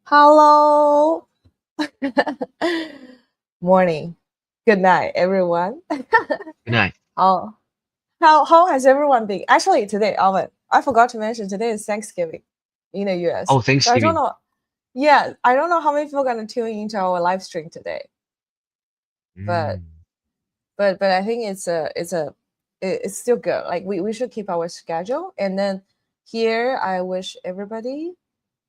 Hello. Morning. Good night, everyone. Good night. how how has everyone been? Actually, today, Alvin, I forgot to mention today is Thanksgiving in the US. Oh, So I don't Thanksgiving. know. Yeah, I don't know how many people are gonna tune into our live stream today, but Mm. but I think it's still good. Like we should keep our schedule. And then here, I wish everybody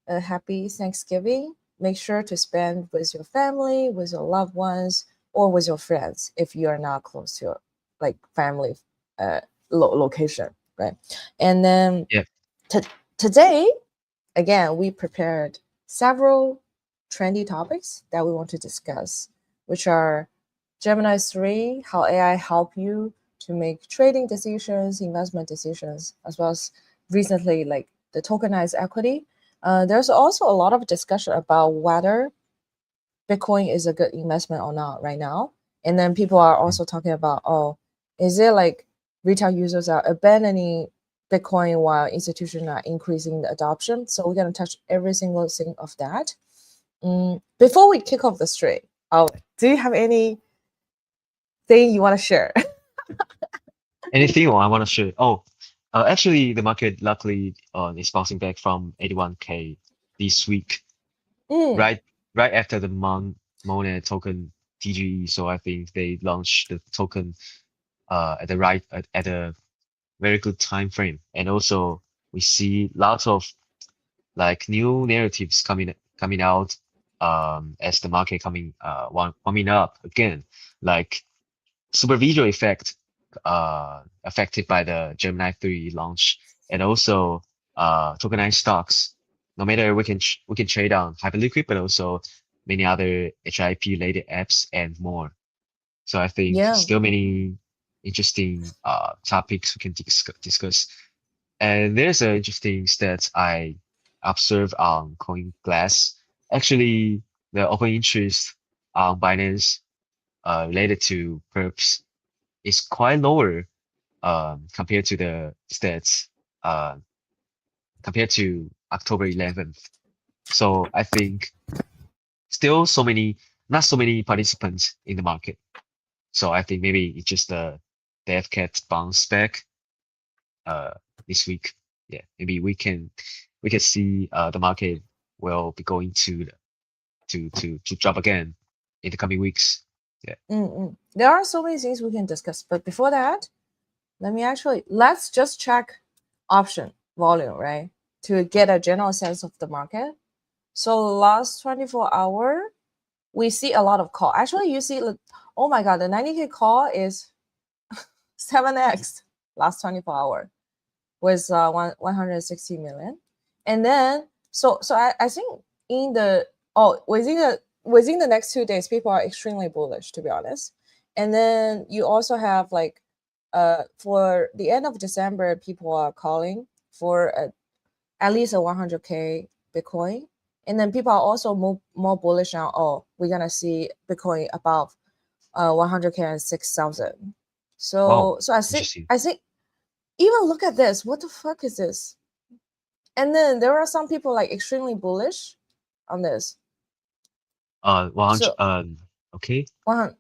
a happy Thanksgiving. Make sure to spend with your family, with your loved ones, or with your friends if you are not close to like family uh, location, right? And then Yeah. t- today, again, we prepared several trendy topics that we want to discuss, which are Gemini 3, how AI help you to make trading decisions, investment decisions, as well as recently like the tokenized equity. There's also a lot of discussion about whether Bitcoin is a good investment or not right now. And then people are Mm. also talking about, oh, is it like retail users are abandoning Bitcoin while institutions are increasing the adoption? So we're going to touch every single thing of that. Before we kick off the stream, oh, do you have anything you want to share? Anything I want to share? Oh, actually, the market luckily is bouncing back from 81K this week, Mm, right right after the Monet token TGE. So I think they launched the token at the right at a very good time frame. And also we see lots of like new narratives coming out as the market warming up again, like super visual effect affected by the Gemini 3 launch, and also tokenized stocks. No matter we can trade on Hyperliquid, but also many other HIP related apps and more. So I think yeah. still many interesting topics we can discuss. And there's an interesting stat I observed on CoinGlass. Actually, the open interest on Binance related to perps is quite lower compared to the stats uh, compared to October 11th. So I think still not so many participants in the market. So I think maybe it's just the FCAT bounce back uh, this week. Yeah, maybe we can see the market will be going to drop again in the coming weeks. Yeah. There are so many things we can discuss, but before that, let's just check option volume, right? To get a general sense of the market. So last 24-hour, we see a lot of call. Actually, you see, oh my god, the 90K call is 7x last 24-hour with 160 million. And then I think in the within the next 2 days, people are extremely bullish, to be honest. And then you also have like for the end of December, people are calling for at least a 100K Bitcoin. And then people are also more bullish on, oh, we're gonna see Bitcoin above 100K and 6,000. Wow. So Interesting. I think even look at this. What the fuck is this? And then there are some people like extremely bullish on this. 100. So Okay.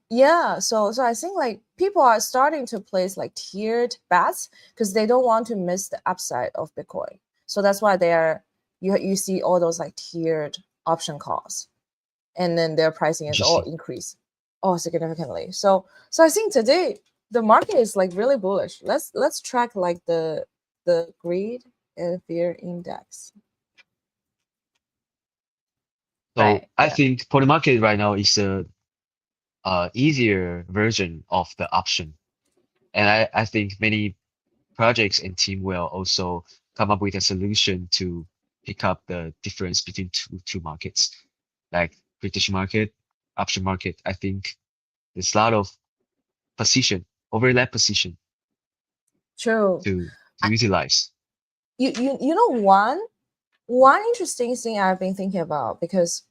yeah, so I think like people are starting to place like tiered bets because they don't want to miss the upside of Bitcoin. So that's why they are you see all those like tiered option calls, and then their pricing is all Interesting. increased, all significantly. So I think today the market is like really bullish. Let's track like the greed and fear index. So Right. I Yeah. think for the market right now is a easier version of the option. And I think many projects and team will also come up with a solution to pick up the difference between two markets, like British market, option market. I think there's a lot of overlap position True. to utilize. You know one interesting thing I've been thinking about because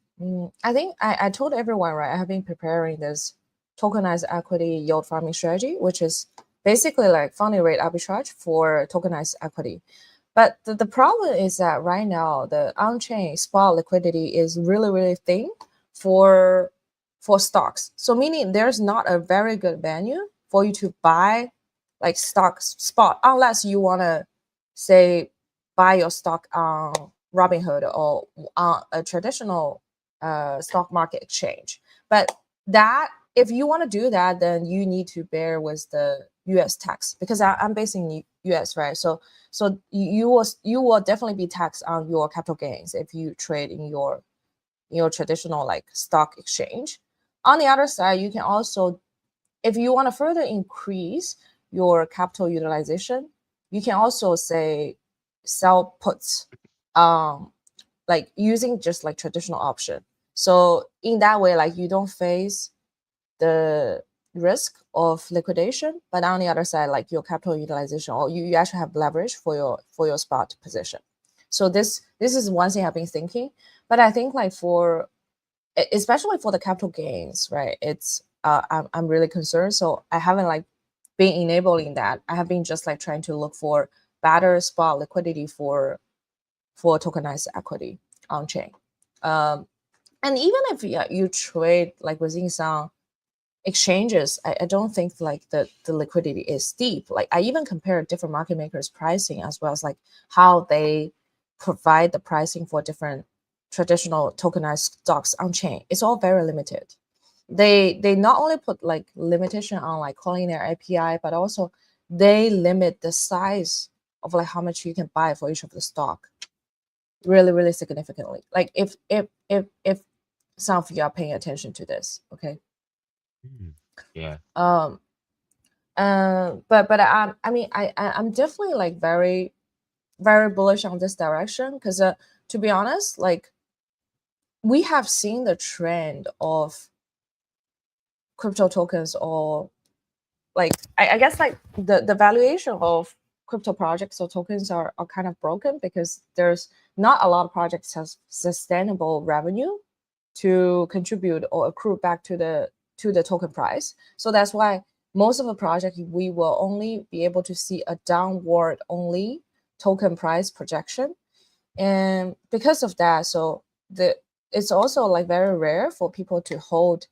I think I told everyone, right, I have been preparing this tokenized equity yield farming strategy, which is basically like funding rate arbitrage for tokenized equity. But the problem is that right now the on-chain spot liquidity is really, really thin for for stocks. So meaning there's not a very good venue for you to buy like stocks spot unless you want to say buy your stock on Robinhood or on a traditional stock market exchange. But that if you want to do that, then you need to bear with the U.S. tax because I'm based in U.S. right. So you will definitely be taxed on your capital gains if you trade in your traditional like stock exchange. On the other side, you can also, if you want to further increase your capital utilization, you can also say sell puts, um, like using just like traditional option. So in that way, like you don't face the risk of liquidation, but on the other side, like your capital utilization, or you actually have leverage for your spot position. So this is one thing I've been thinking, but I think like for especially for the capital gains, right? It's I'm really concerned. So I haven't like been enabling that. I have been just like trying to look for better spot liquidity for tokenized equity on chain. Um, and even if you trade like within some exchanges, I don't think like the liquidity is steep. Like I even compare different market makers pricing as well as like how they provide the pricing for different traditional tokenized stocks on chain. It's all very limited. They not only put like limitation on like calling their API, but also they limit the size of like how much you can buy for each of the stock really, really significantly. Like if some of you are paying attention to this, okay. Mm. Yeah. um but I mean I'm definitely like very very bullish on this direction because to be honest, like we have seen the trend of crypto tokens, or like I guess like the valuation of crypto projects or tokens are kind of broken because there's not a lot of projects has sustainable revenue to contribute or accrue back to the token price. So that's why most of the project we will only be able to see a downward only token price projection. And because of that, so the it's also like very rare for people to hold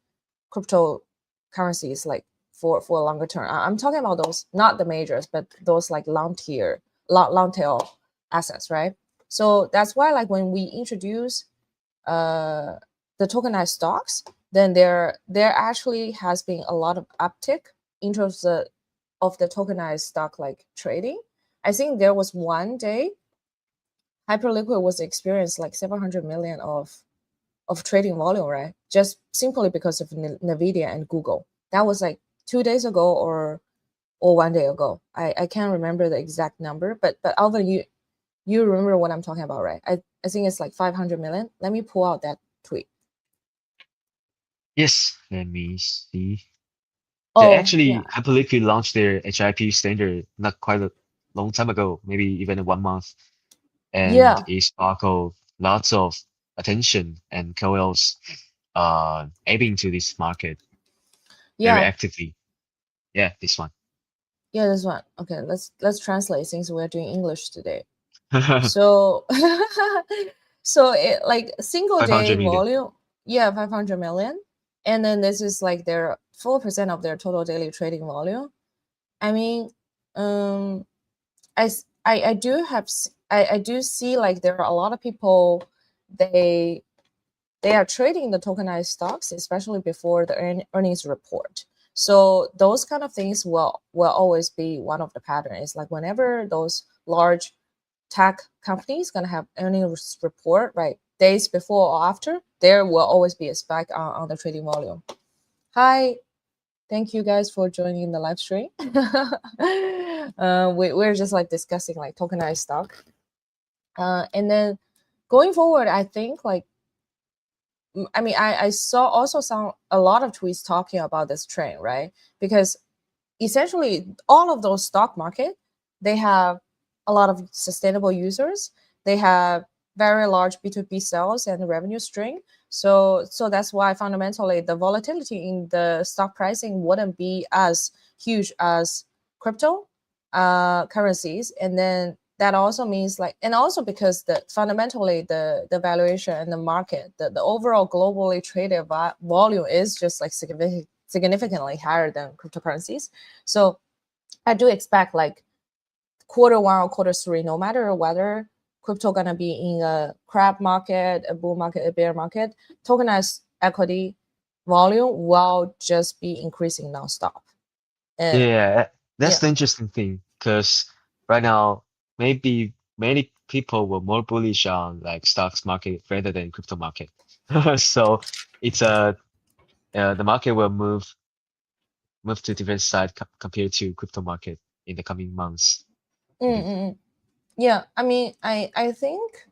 cryptocurrencies like for a longer term. I'm talking about those, not the majors, but those like long tail assets, right? So that's why like when we introduce uh, the tokenized stocks, then there actually has been a lot of uptick in terms of the tokenized stock like trading. I think there was one day Hyperliquid was experienced like 700 million of trading volume, right? Just simply because of Nvidia and Google. That was like 2 days ago or one day ago. I can't remember the exact number, but Alvin, you remember what I'm talking about, right? I think it's like 500 million. Let me pull out that tweet. Yes. Let me see. They Oh yeah, actually Hyperliquid launched their HIP standard not quite a long time ago, maybe even 1 month, and yeah, it sparkled lots of attention and KOLs aiming to this market very yeah, actively. Yeah, this one. yeah. This one. Okay, let's translate since we're doing English today. So so it like single day 500 million. volume, yeah, 500 million. And then this is like their 4% of their total daily trading volume. I mean, um I do I do see like there are a lot of people, they they are trading the tokenized stocks, especially before the earnings report. So those kind of things will always be one of the patterns. Like whenever those large tech companies gonna have earnings report, right, days before or after, there will always be a spike on the trading volume. Hi, thank you guys for joining the live stream. We're just like discussing like tokenized stock. And then going forward, I think like I mean, I saw also some a lot of tweets talking about this trend, right? Because essentially all of those stock market, they have a lot of sustainable users. They have very large B2B sales and revenue stream. So that's why fundamentally the volatility in the stock pricing wouldn't be as huge as crypto currencies. And then that also means like, and also because the fundamentally the valuation and the market, the overall globally traded volume is just like significantly higher than cryptocurrencies. So I do expect like Q1 or Q3, no matter whether crypto gonna be in a crab market, a bull market, a bear market, tokenized equity volume will just be increasing nonstop. And Yeah, that's yeah, the interesting thing because right now maybe many people were more bullish on like stocks market rather than crypto market. So it's the market will move to different side compared to crypto market in the coming months, maybe. mm. Yeah. I mean, I think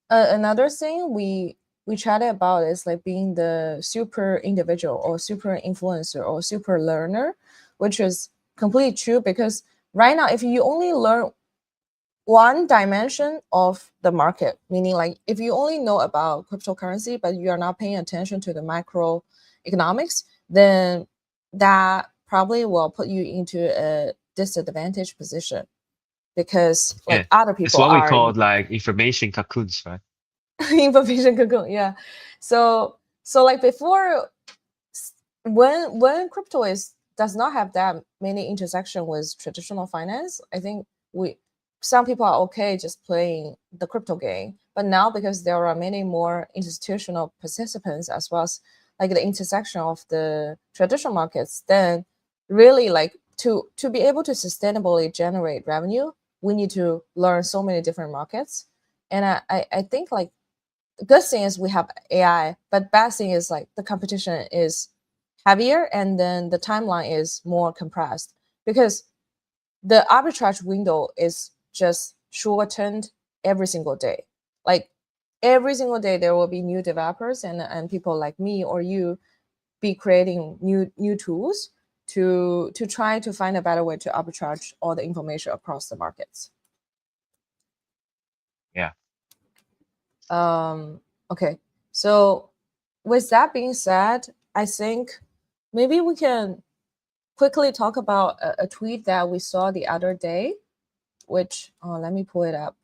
another thing we chatted about is like being the super individual or super influencer or super learner, which is completely true because right now if you only learn one dimension of the market, meaning like if you only know about cryptocurrency but you are not paying attention to the macroeconomics, then that probably will put you into a disadvantaged position because Yeah, like other it's people what we are call like information cocoons, right? information cocoon. Yeah. So like before, when crypto is does not have that many intersection with traditional finance, I think we some people are okay just playing the crypto game. But now because there are many more institutional participants as well as like the intersection of the traditional markets, then really like to be able to sustainably generate revenue, we need to learn so many different markets. And I think like the good thing is we have AI, but bad thing is like the competition is heavier and then the timeline is more compressed because the arbitrage window is just shortened every single day. Like every single day there will be new developers and people like me or you be creating new tools to try to find a better way to arbitrage all the information across the markets. Yeah. Um, okay, so with that being said, I think maybe we can quickly talk about a tweet that we saw the other day, which let me pull it up.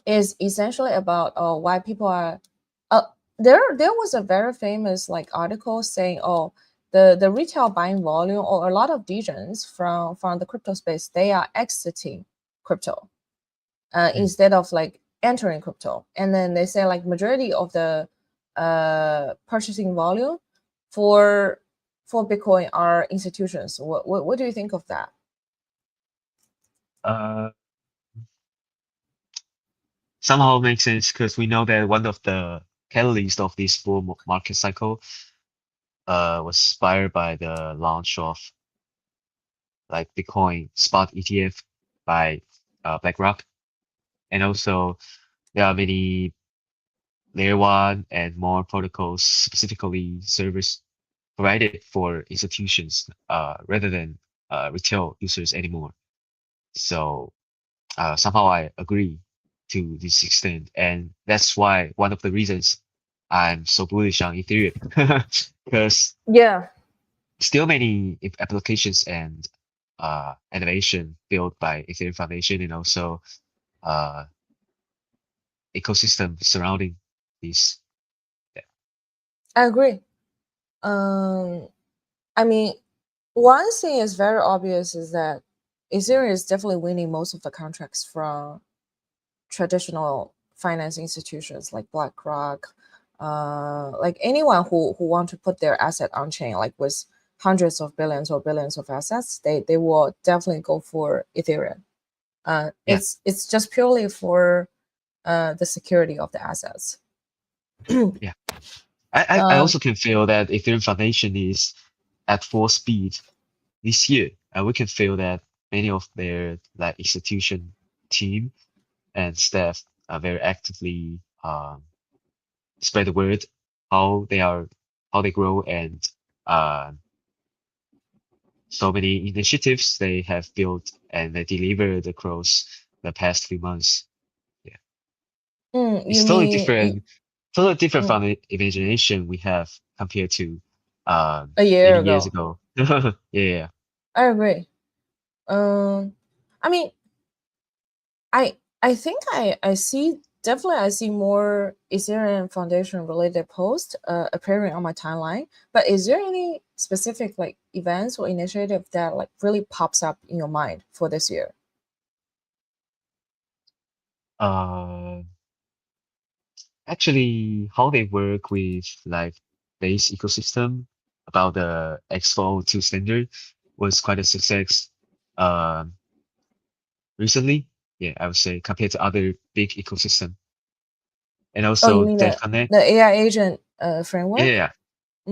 Is essentially about why people are. Uh, there was a very famous like article saying, oh, the retail buying volume or a lot of degens from the crypto space they are exiting crypto Mm. instead of like entering crypto. And then they say like majority of the purchasing volume for Bitcoin are institutions. What do you think of that? Uh, Somehow makes sense because we know that one of the catalysts of this bull market cycle was inspired by the launch of like Bitcoin spot ETF by BlackRock, and also there are many layer one and more protocols, specifically servers provided for institutions rather than retail users anymore. So somehow I agree to this extent, and that's why one of the reasons I'm so bullish on Ethereum because Yeah, still many applications and innovation built by Ethereum Foundation and also uh, ecosystem surrounding these. Yeah, I agree. Um, I mean, one thing is very obvious is that Ethereum is definitely winning most of the contracts from traditional finance institutions like BlackRock, like anyone who want to put their asset on chain, like with hundreds of billions or billions of assets, they will definitely go for Ethereum. yeah, It's just purely for the security of the assets. yeah. I um, also can feel that Ethereum Foundation is at full speed this year, and we can feel that many of their like institution team and staff are very actively spread the word how they are how they grow and uh, so many initiatives they have built and they delivered across the past few months. Yeah, you it's mean totally different mm, from the imagination we have compared to a year many years ago? ago. Yeah, yeah, I agree. I mean, I think I see definitely I see more Ethereum Foundation related posts appearing on my timeline. But is there any specific like events or initiative that like really pops up in your mind for this year? Uh, Actually, how they work with like base ecosystem about the X402 standard was quite a success. Um, Recently, yeah, I would say compared to other big ecosystem, and Oh, you also mean Dev Connect. the AI agent Yeah, framework? yeah,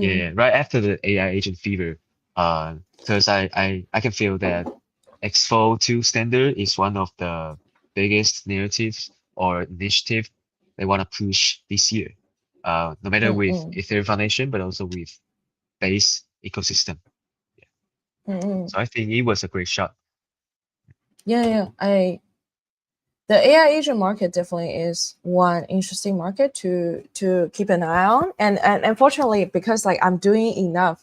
yeah, Mm. yeah. Right after the AI agent fever, because I can feel that X402 standard is one of the biggest narratives or initiative they want to push this year. No matter Mm, with mm, Ethereum Foundation, but also with base ecosystem. Yeah. mm, mm. So I think it was a great shot. Yeah, yeah. I The AI agent market definitely is one interesting market to keep an eye on. And unfortunately, because like I'm doing enough,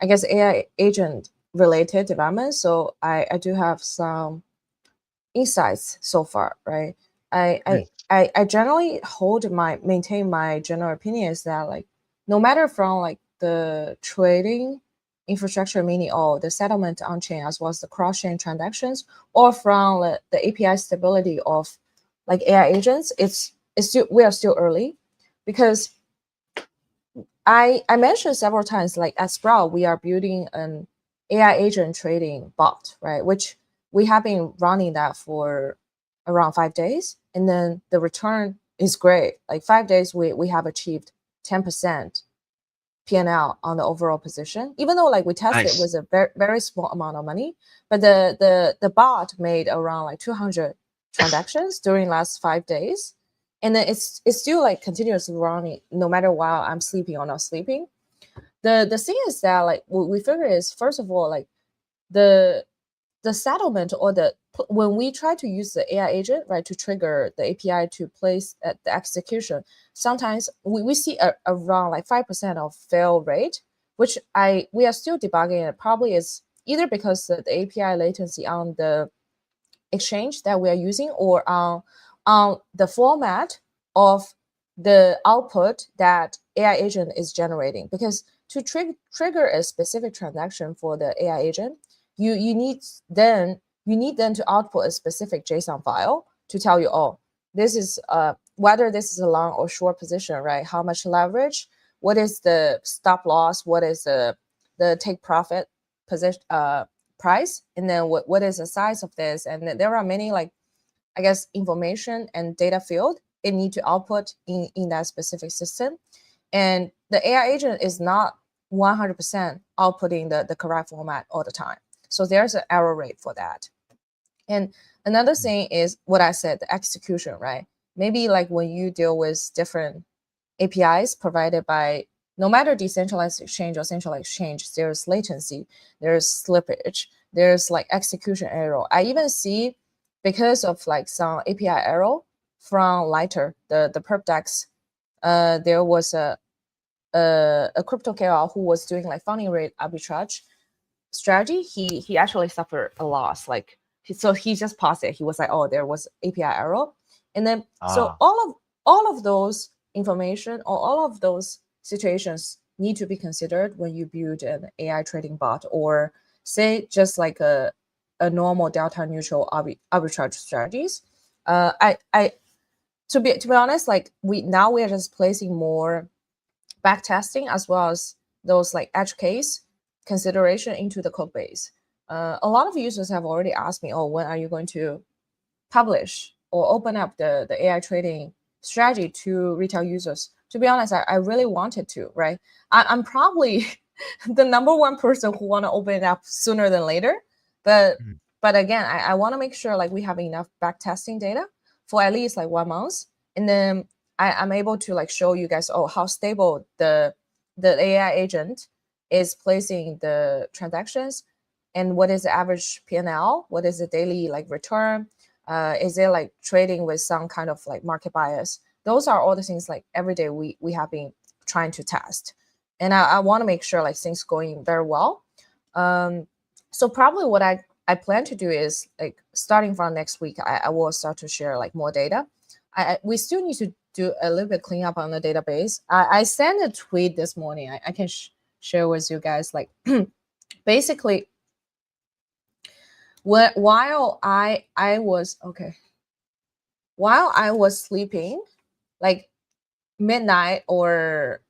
I guess AI agent related development, so I do have some insights so far, right? I Mm, I I generally maintain my general opinion is that like no matter from like the trading infrastructure, meaning all the settlement on chain as well as the cross chain transactions, or from the API stability of like AI agents, it's still we are still early because I mentioned several times like at Sprout we are building an AI agent trading bot, right? Which we have been running that for around 5 days, and then the return is great. Like 5 days, we have achieved 10% P&L on the overall position. Even though like we tested nice. with a very small amount of money, but the bot made around like 200 transactions during last 5 days, and then it's still like continuously running no matter while I'm sleeping or not sleeping. The thing is that like what we figure is first of all like the the settlement or when we try to use the AI agent, right, to trigger the API to place at the execution, sometimes we see around like 5% of fail rate, which I we are still debugging. It probably is either because the API latency on the exchange that we are using or on the format of the output that AI agent is generating. Because to trigger a specific transaction for the AI agent, you need then to output a specific JSON file to tell you, oh, this is whether this is a long or short position, right? How much leverage? What is the stop loss? What is the take profit position price, and then what is the size of this, and then there are many like I guess information and data field it need to output in that specific system, and the AI agent is not 100% outputting the correct format all the time, so there's an error rate for that. And another Mm, thing is what I said, the execution, right? Maybe like when you deal with different APIs provided by no matter decentralized exchange or centralized exchange, there's latency, there's slippage, there's like execution error. I even see because of like some API error from Lighter, the perp dex, there was a crypto KOL who was doing like funding rate arbitrage strategy. He actually suffered a loss. Like so he just paused it. He was like, oh, there was API error, and then so Ah, all of those information or all of those situations need to be considered when you build an AI trading bot or say just like a normal delta neutral arbitrage strategies. I to be honest, like we are just placing more back testing as well as those like edge case consideration into the code base. A lot of users have already asked me, oh, when are you going to publish or open up the AI trading strategy to retail users? To be honest, I really wanted to, right? I'm probably the number one person who want to open it up sooner than later. But mm, but again, I want to make sure like we have enough back testing data for at least like 1 month. And then I'm able to like show you guys, oh, how stable the AI agent is placing the transactions and what is the average PNL, what is the daily like return, is it like trading with some kind of like market bias? Those are all the things like every day we have been trying to test, and I want to make sure like things going very well. um so probably what I I plan to do is like starting from next week, I will start to share like more data. We still need to do a little bit clean up on the database. I sent a tweet this morning. I can share with you guys like basically while I was okay, while I was sleeping, like midnight or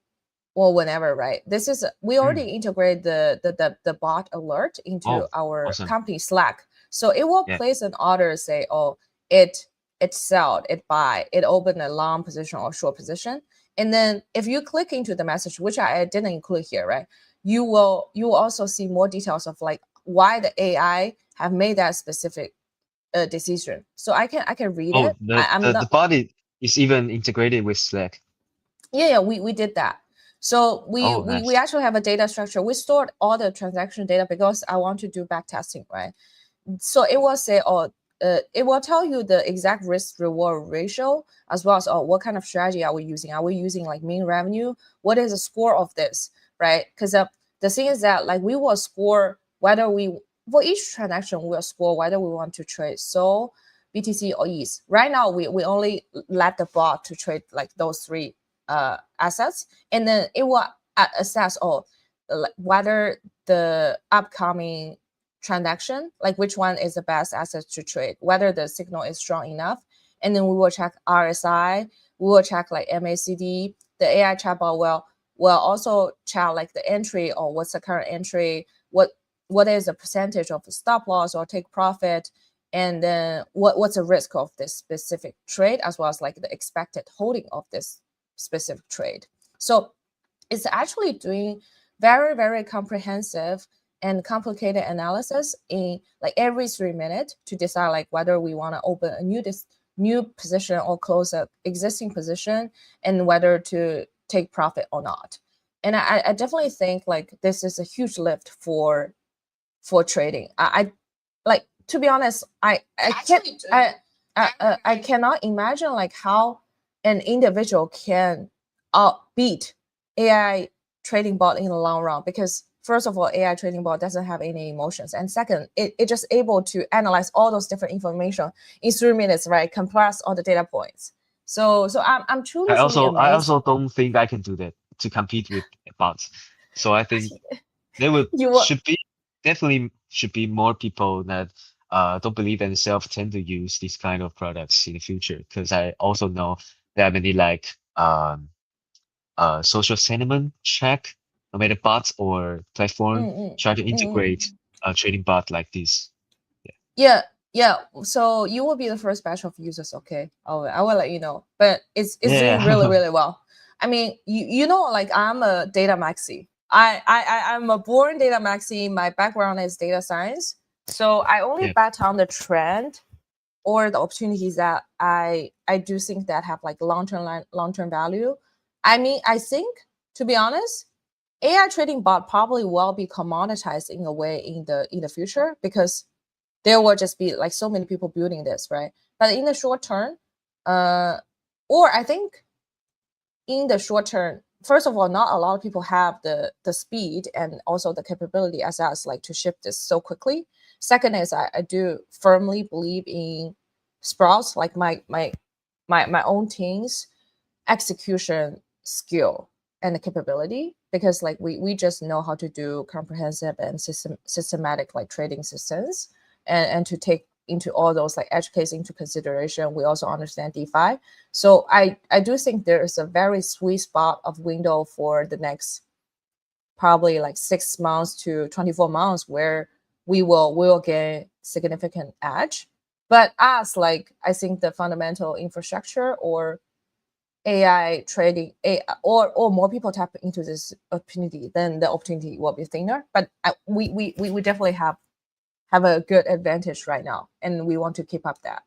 whenever, right? This is we already integrate the bot alert into Oh, our awesome. company Slack, so it will Yeah. place an order, say, oh, it sold, it buy, it opened a long position or short position, and then if you click into the message, which I didn't include here, right? You will also see more details of like why the AI have made that specific decision. So I can read Oh, it. I'm the not. body is even integrated with Slack. Yeah, we did that. So we, Oh, we we nice. actually have a data structure. We stored all the transaction data because I want to do back testing, right? So it will say, oh, it will tell you the exact risk reward ratio, as well as, oh, what kind of strategy are we using? Are we using like mean revenue? What is the score of this, right? Because the thing is that like we will score whether we for each transaction we will score whether we want to trade SOL, BTC, or ETH. Right now we only let the bot to trade like those three assets, and then it will assess, oh, whether the upcoming transaction, like which one is the best asset to trade, whether the signal is strong enough. And then we will check RSI, we will check like MACD. The AI chatbot will also check like the entry, or what's the current entry, what is the percentage of the stop loss or take profit, and then what's the risk of this specific trade, as well as like the expected holding of this specific trade. So it's actually doing very, very comprehensive and complicated analysis in like every 3 minutes to decide like whether we want to open a new position or close a existing position, and whether to take profit or not. And I definitely think like this is a huge lift for trading. I like, to be honest, I can't I cannot imagine like how an individual can beat AI trading bot in the long run, because first of all, AI trading bot doesn't have any emotions, and second, it just able to analyze all those different information in 3 minutes, right? Compress all the data points. So I'm truly truly I amazed. also don't think I can do that to compete with bots. So I think there would You will. should be definitely should be more people that don't believe in themselves tend to use these kind of products in the future. Because I also know there are many like social sentiment check, no matter bots or platform, Mm, mm, try to mm. integrate a trading bot like this. Yeah. Yeah, yeah. So you will be the first batch of users. Okay, I will let you know. But it's doing really Yeah. really well. I mean, you know, like I'm a data maxi. I'm a born data maxi. My background is data science. So I only Yeah. bet on the trend or the opportunities that I do think that have like long term value. I mean, I think, to be honest, AI trading bot probably will be commoditized in a way in the future, because there will just be like so many people building this, right? But in the short term, uh, or I think in the short term, first of all, not a lot of people have the speed and also the capability as us like to ship this so quickly. Second is I do firmly believe in Sprouts, like my own team's execution skill and the capability, because like we just know how to do comprehensive and systematic like trading systems, and to take into all those like edge case into consideration. We also understand DeFi. So I do think there is a very sweet spot of window for the next probably like 6 months to 24 months, where we will get significant edge. But as like I think the fundamental infrastructure or AI trading, or more people tap into this opportunity, then the opportunity will be thinner. But we definitely have a good advantage right now, and we want to keep up that.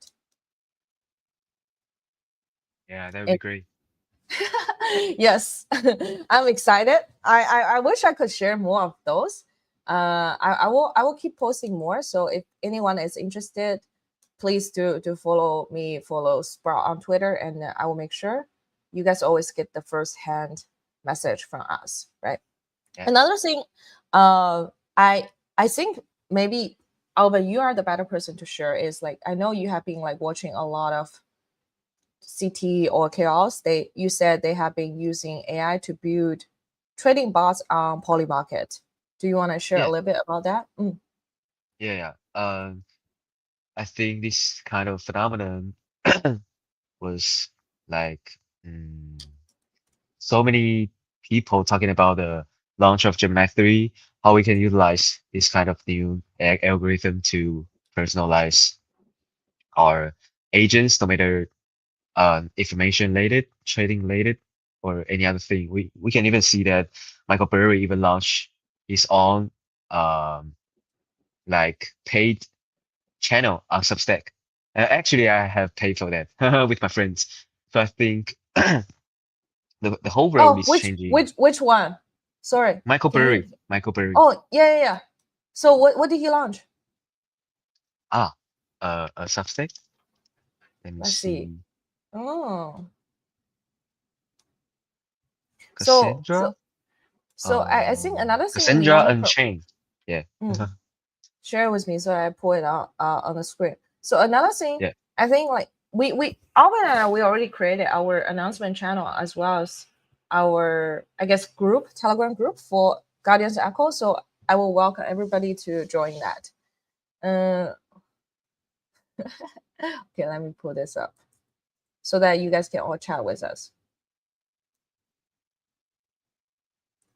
Yeah, that would And be great. yes, I'm excited. I wish I could share more of those. I will keep posting more. So if anyone is interested, please do follow me, follow Sprout on Twitter, and I will make sure you guys always get the first hand message from us, right? Yeah. Another thing, uh, I think maybe Alvin, you are the better person to share. Is like I know you have been like watching a lot of CT or chaos. You said they have been using AI to build trading bots on Polymarket. Do you want to share a Yeah, little bit about that? Mm. yeah. I think this kind of phenomenon was like so many people talking about the launch of Gemini 3, how we can utilize this kind of new algorithm to personalize our agents, no matter information related, trading related, or any other thing. We can even see that Michael Burry even launched his own um like paid channel on Substack. Actually, I have paid for that with my friends. So I think the whole world Oh, is changing. which one? Sorry, Michael can you? Burry, Michael Burry. Oh, yeah, yeah, yeah. So what did he launch? Ah, a Substack. Let me Let's see. see. Oh, so so Cassandra. so I think another thing we Cassandra want to Unchained. Yeah. share with me so I pull it out on the screen. So another thing, Yeah. I think like we Alvin and I, we already created our announcement channel as well as our I guess group Telegram group for Guardians Echo. So I will welcome everybody to join that. Uh, okay, let me pull this up so that you guys can all chat with us.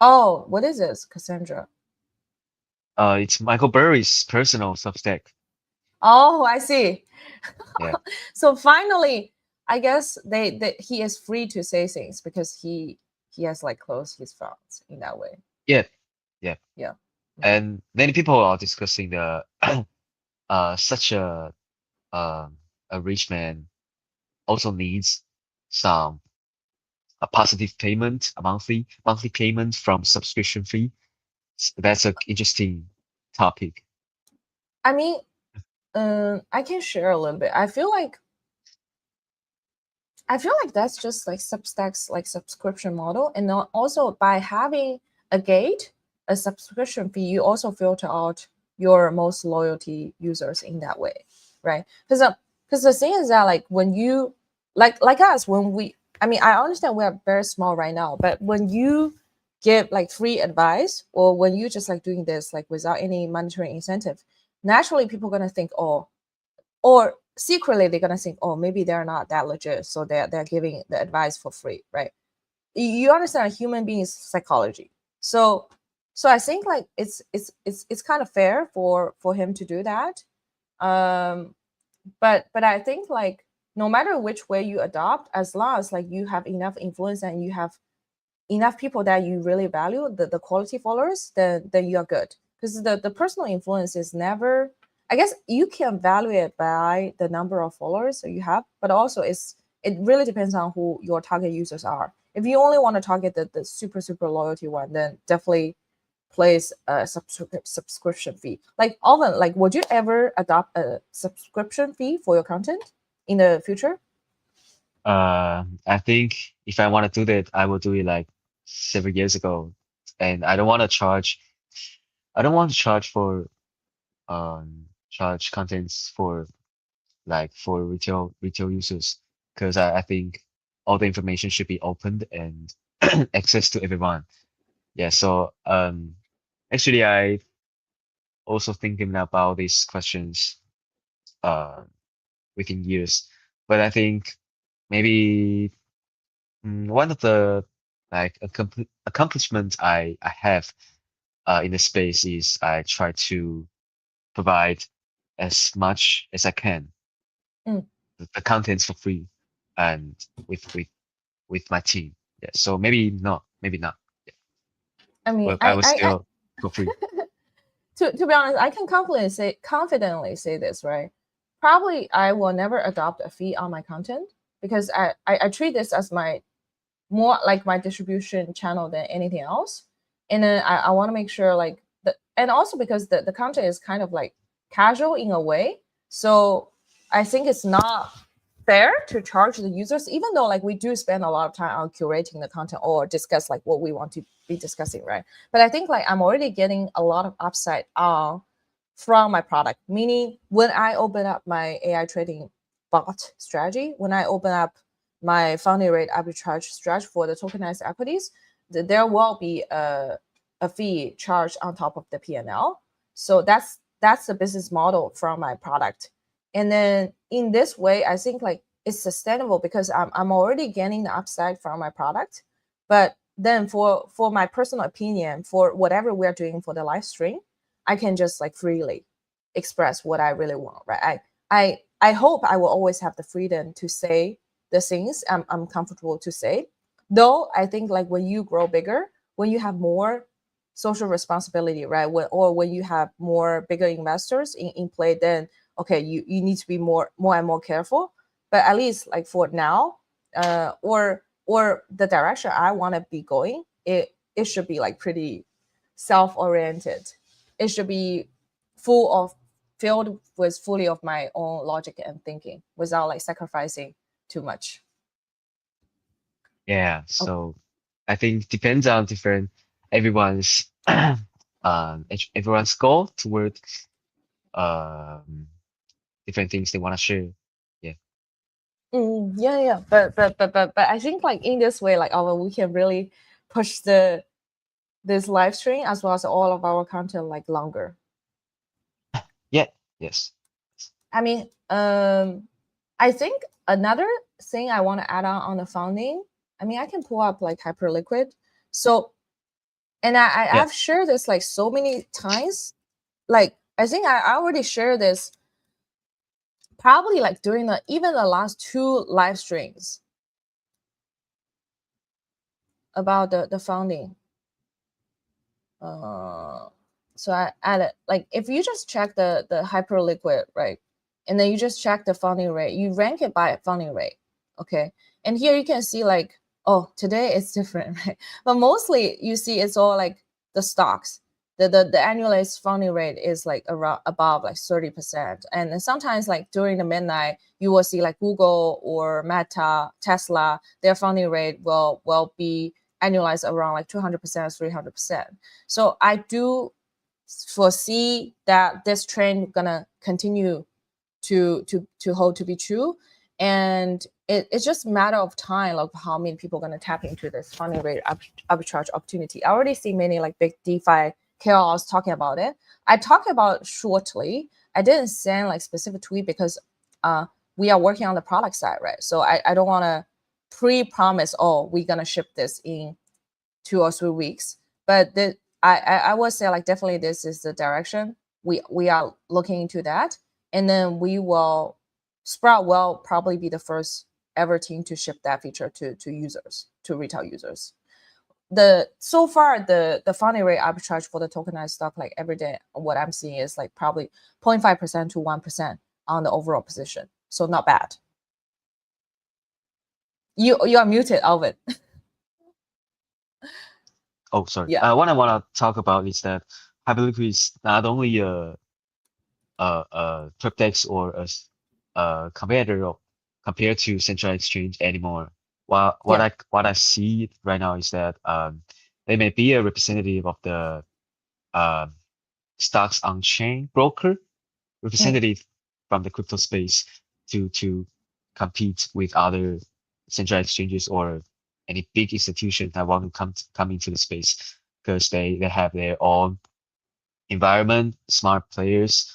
Oh, what is this, Cassandra? It's Michael Burry's personal Substack. Oh, I see. Yeah. So finally, I guess they he is free to say things because he has like closed his fronts in that way. Yeah. Yeah. Yeah. Mhm. And many people are discussing the such a rich man also needs some a positive payment, a monthly payment from subscription fee. That's an interesting topic. I mean, I can share a little bit. I feel like that's just like Substack's like subscription model, and then also by having a gate, a subscription fee, you also filter out your most loyalty users in that way, right? Because the thing is that like when you like us when we, I mean I understand we are very small right now, but when you give like free advice or when you just like doing this like without any monetary incentive, naturally people are gonna think, oh, or secretly they're gonna think, oh, maybe they're not that legit, so they're giving the advice for free, right? You understand human beings psychology. So I think like it's kind of fair for him to do that. um but I think like no matter which way you adopt, as long as like you have enough influence and you have enough people that you really value the quality followers, then you're good, because the personal influence is never, I guess you can value it by the number of followers that you have, but also it really depends on who your target users are. If you only want to target the super loyalty one, then definitely place a subscription fee. Like Alvin, like would you ever adopt a subscription fee for your content in the future? I think if I want to do that, I will do it like several years ago. And I don't want to charge for charge contents for like for retail users, because I think all the information should be opened and access to everyone. Yeah, so actually I also thinking about these questions uh within years. But I think maybe one of the like accomplishments I have in the space is I try to provide as much as I can Mm. the contents for free and with with with my team. Yeah, so maybe not. Yeah, I mean, but I will still go free. to be honest, I can confidently say this, right? Probably I will never adopt a fee on my content because I treat this as my more like my distribution channel than anything else. And then I want to make sure like and also because the content is kind of like casual in a way. So I think it's not fair to charge the users, even though like we do spend a lot of time on curating the content or discuss like what we want to be discussing, right? But I think like I'm already getting a lot of upside from my product. Meaning, when I open up my AI trading bot strategy, when I open up my funding rate arbitrage strategy for the tokenized equities, there will be a fee charged on top of the P&L. So that's the business model from my product. And then in this way, I think like it's sustainable because I'm already getting the upside from my product. But then for my personal opinion, for whatever we're doing for the live stream, I can just like freely express what I really want, right? I hope I will always have the freedom to say the things I'm comfortable to say. Though I think like when you grow bigger, when you have more social responsibility, right? Or when you have more bigger investors in play, then okay, you need to be more and more careful. But at least like for now, or the direction I want to be going, it should be like pretty self-oriented. It should be full of filled with fully of my own logic and thinking without like sacrificing too much. Yeah, Oh, so I think depends on different everyone's everyone's goal toward um different things they want to share. Yeah. yeah, yeah. But I think like in this way, like our we can really push the this live stream as well as all of our content like longer. Yeah. Yes. I mean, I think another thing I want to add on the founding. I mean, I can pull up like Hyperliquid. So, and Yeah. I've shared this like so many times. Like I think I already shared this probably like during the even the last two live streams about the founding. Uh, so I added like if you just check the Hyperliquid, right, and then you just check the funding rate, you rank it by funding rate, okay, and here you can see like, oh, today it's different, right, but mostly you see it's all like the stocks. The annualized funding rate is like around above like 30%, and then sometimes like during the midnight you will see like Google or Meta, Tesla, their funding rate will be annualized around like 200%, 300%. So I do foresee that this trend gonna continue to hold to be true, and it's just a matter of time of how many people are gonna tap into this funding rate arbitrage opportunity. I already see many like big DeFi KOLs talking about it. I talk about it shortly. I didn't send like specific tweet because uh, we are working on the product side, right? So I don't want to pre-promise, oh, we're gonna ship this in 2 or 3 weeks. But I would say like definitely this is the direction we are looking into that, and then we will Sprout will probably be the first ever team to ship that feature to users, to retail users. The so far the funding rate arbitrage for the tokenized stock like every day, what I'm seeing is like probably 0.5% to 1% on the overall position. So not bad. You are muted, Alvin. Oh, sorry. Yeah. What I want to talk about is that Hyperliquid is not only a cryptex or a competitor compared to central exchange anymore. Yeah. What I see right now is that they may be a representative of the um stocks on chain broker, Mm, representative from the crypto space to compete with other central exchanges or any big institution that want to come into the space because they have their own environment, smart players,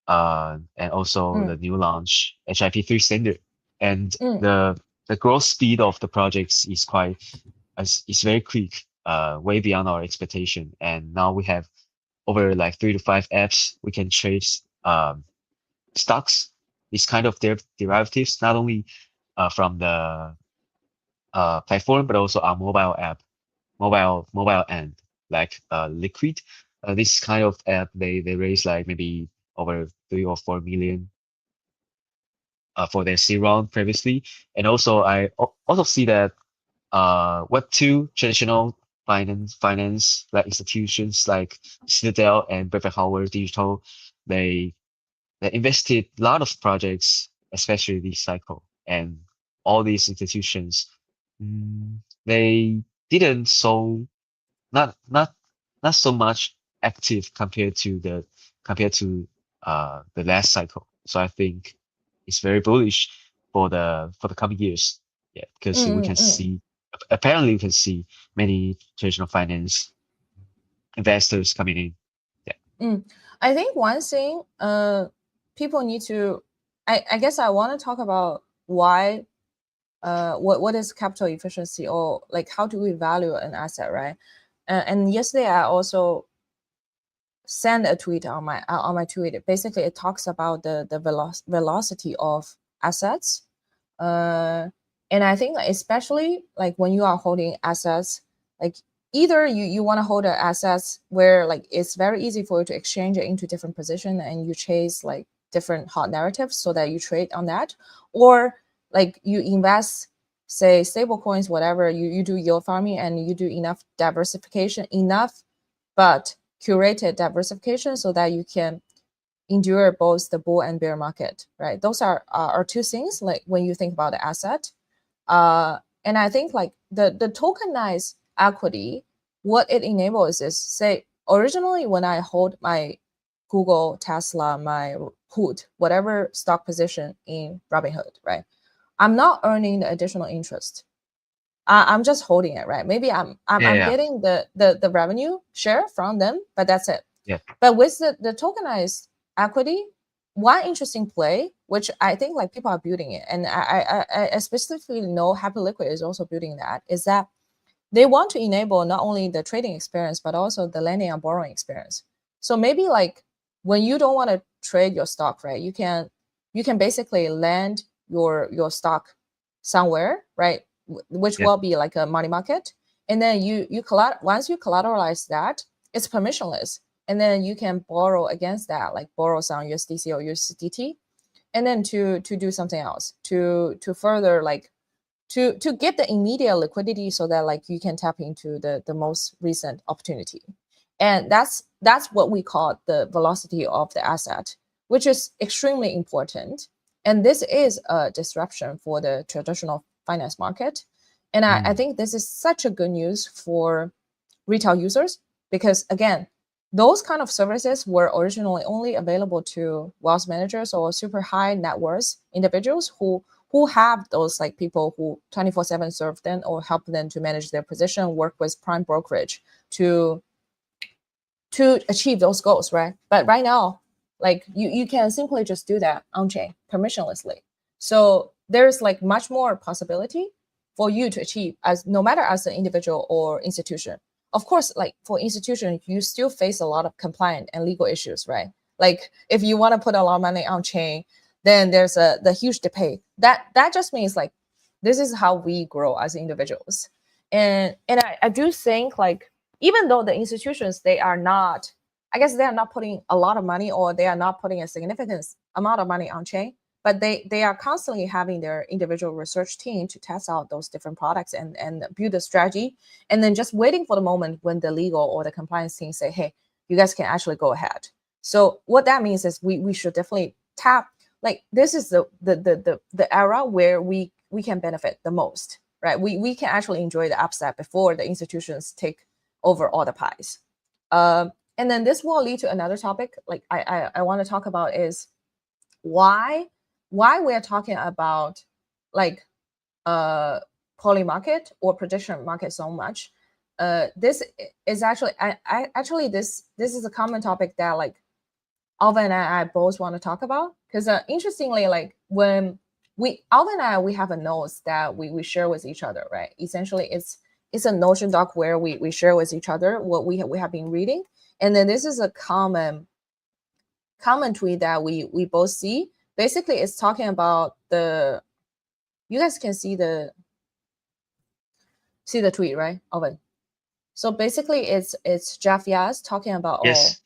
and also the mm, new launch HIP3 standard. And mm, the growth speed of the projects is is very quick, way beyond our expectation. And now we have over like 3 to 5 apps we can trade stocks, these kind of derivatives, not only from the platform, but also our mobile app, mobile end, like Liquid. This kind of app, they raise like maybe over 3 or 4 million for their C round previously. And also also see that Web2 traditional finance like institutions like Citadel and Brevet Howard Digital, they they invested a lot of projects, especially this cycle. And all these institutions, they didn't so not not not so much active compared to the last cycle. So I think it's very bullish for the coming years. Yeah, because we can Mm. see apparently we can see many traditional finance investors coming in. Yeah. I think one thing people need to I guess I want to talk about why what is capital efficiency, or like how do we value an asset, right? And yesterday I also sent a tweet on my tweet. Basically, it talks about the velocity of assets, uh, and I think like, especially like when you are holding assets, like either you want to hold the assets where like it's very easy for you to exchange it into different position and you chase like different hot narratives so that you trade on that, or like you invest say stable coins, whatever, you do yield farming and you do enough diversification, enough but curated diversification so that you can endure both the bull and bear market, right? Those are two things like when you think about the asset. And I think like the tokenized equity, what it enables is say originally when I hold my Google, Tesla, my Hood, whatever stock position in Robinhood, right? I'm not earning the additional interest. I'm just holding it, right? Maybe I'm Yeah. getting the revenue share from them, but that's it. Yeah. But with the tokenized equity, one interesting play, which I think like people are building it, and I specifically know Happy Liquid is also building that, is that they want to enable not only the trading experience but also the lending and borrowing experience. So maybe like when you don't want to trade your stock, right? You can basically lend your stock somewhere, right? Which Yeah. will be like a money market, and then once you collateralize that, it's permissionless, and then you can borrow against that, like borrow some USDC or USDT, and then to do something else to further like to get the immediate liquidity so that like you can tap into the most recent opportunity. And that's what we call the velocity of the asset, which is extremely important. And this is a disruption for the traditional finance market. And I Mm. think this is such a good news for retail users because again, those kind of services were originally only available to wealth managers or super high net worth individuals who have those like people who 24/7 serve them or help them to manage their position, work with prime brokerage to achieve those goals, right? But right now, like you can simply just do that on chain permissionlessly. So there's like much more possibility for you to achieve as no matter as an individual or institution. Of course, like for institution, you still face a lot of compliant and legal issues, right? Like if you want to put a lot of money on chain, then there's the huge debate. That just means like this is how we grow as individuals. And I do think like even though the institutions they are not, I guess they are not putting a lot of money or they are not putting a significant amount of money on chain, but they are constantly having their individual research team to test out those different products and build a strategy, and then just waiting for the moment when the legal or the compliance team say, hey, you guys can actually go ahead. So what that means is we should definitely tap, like this is the era where we can benefit the most, right? We can actually enjoy the upside before the institutions take over all the pies. And then this will lead to another topic like I want to talk about is why we're talking about like uh poly market or prediction market so much. This is actually I actually this is a common topic that like Alvin and I both want to talk about because interestingly, like when Alvin and I we have a notes that we share with each other, right? Essentially, it's a Notion doc where we share with each other what we have been reading, and then this is a common tweet that we both see. Basically, it's talking about the you guys can see the tweet, right, Alvin? So basically, it's Jeff Yaz talking about Yes.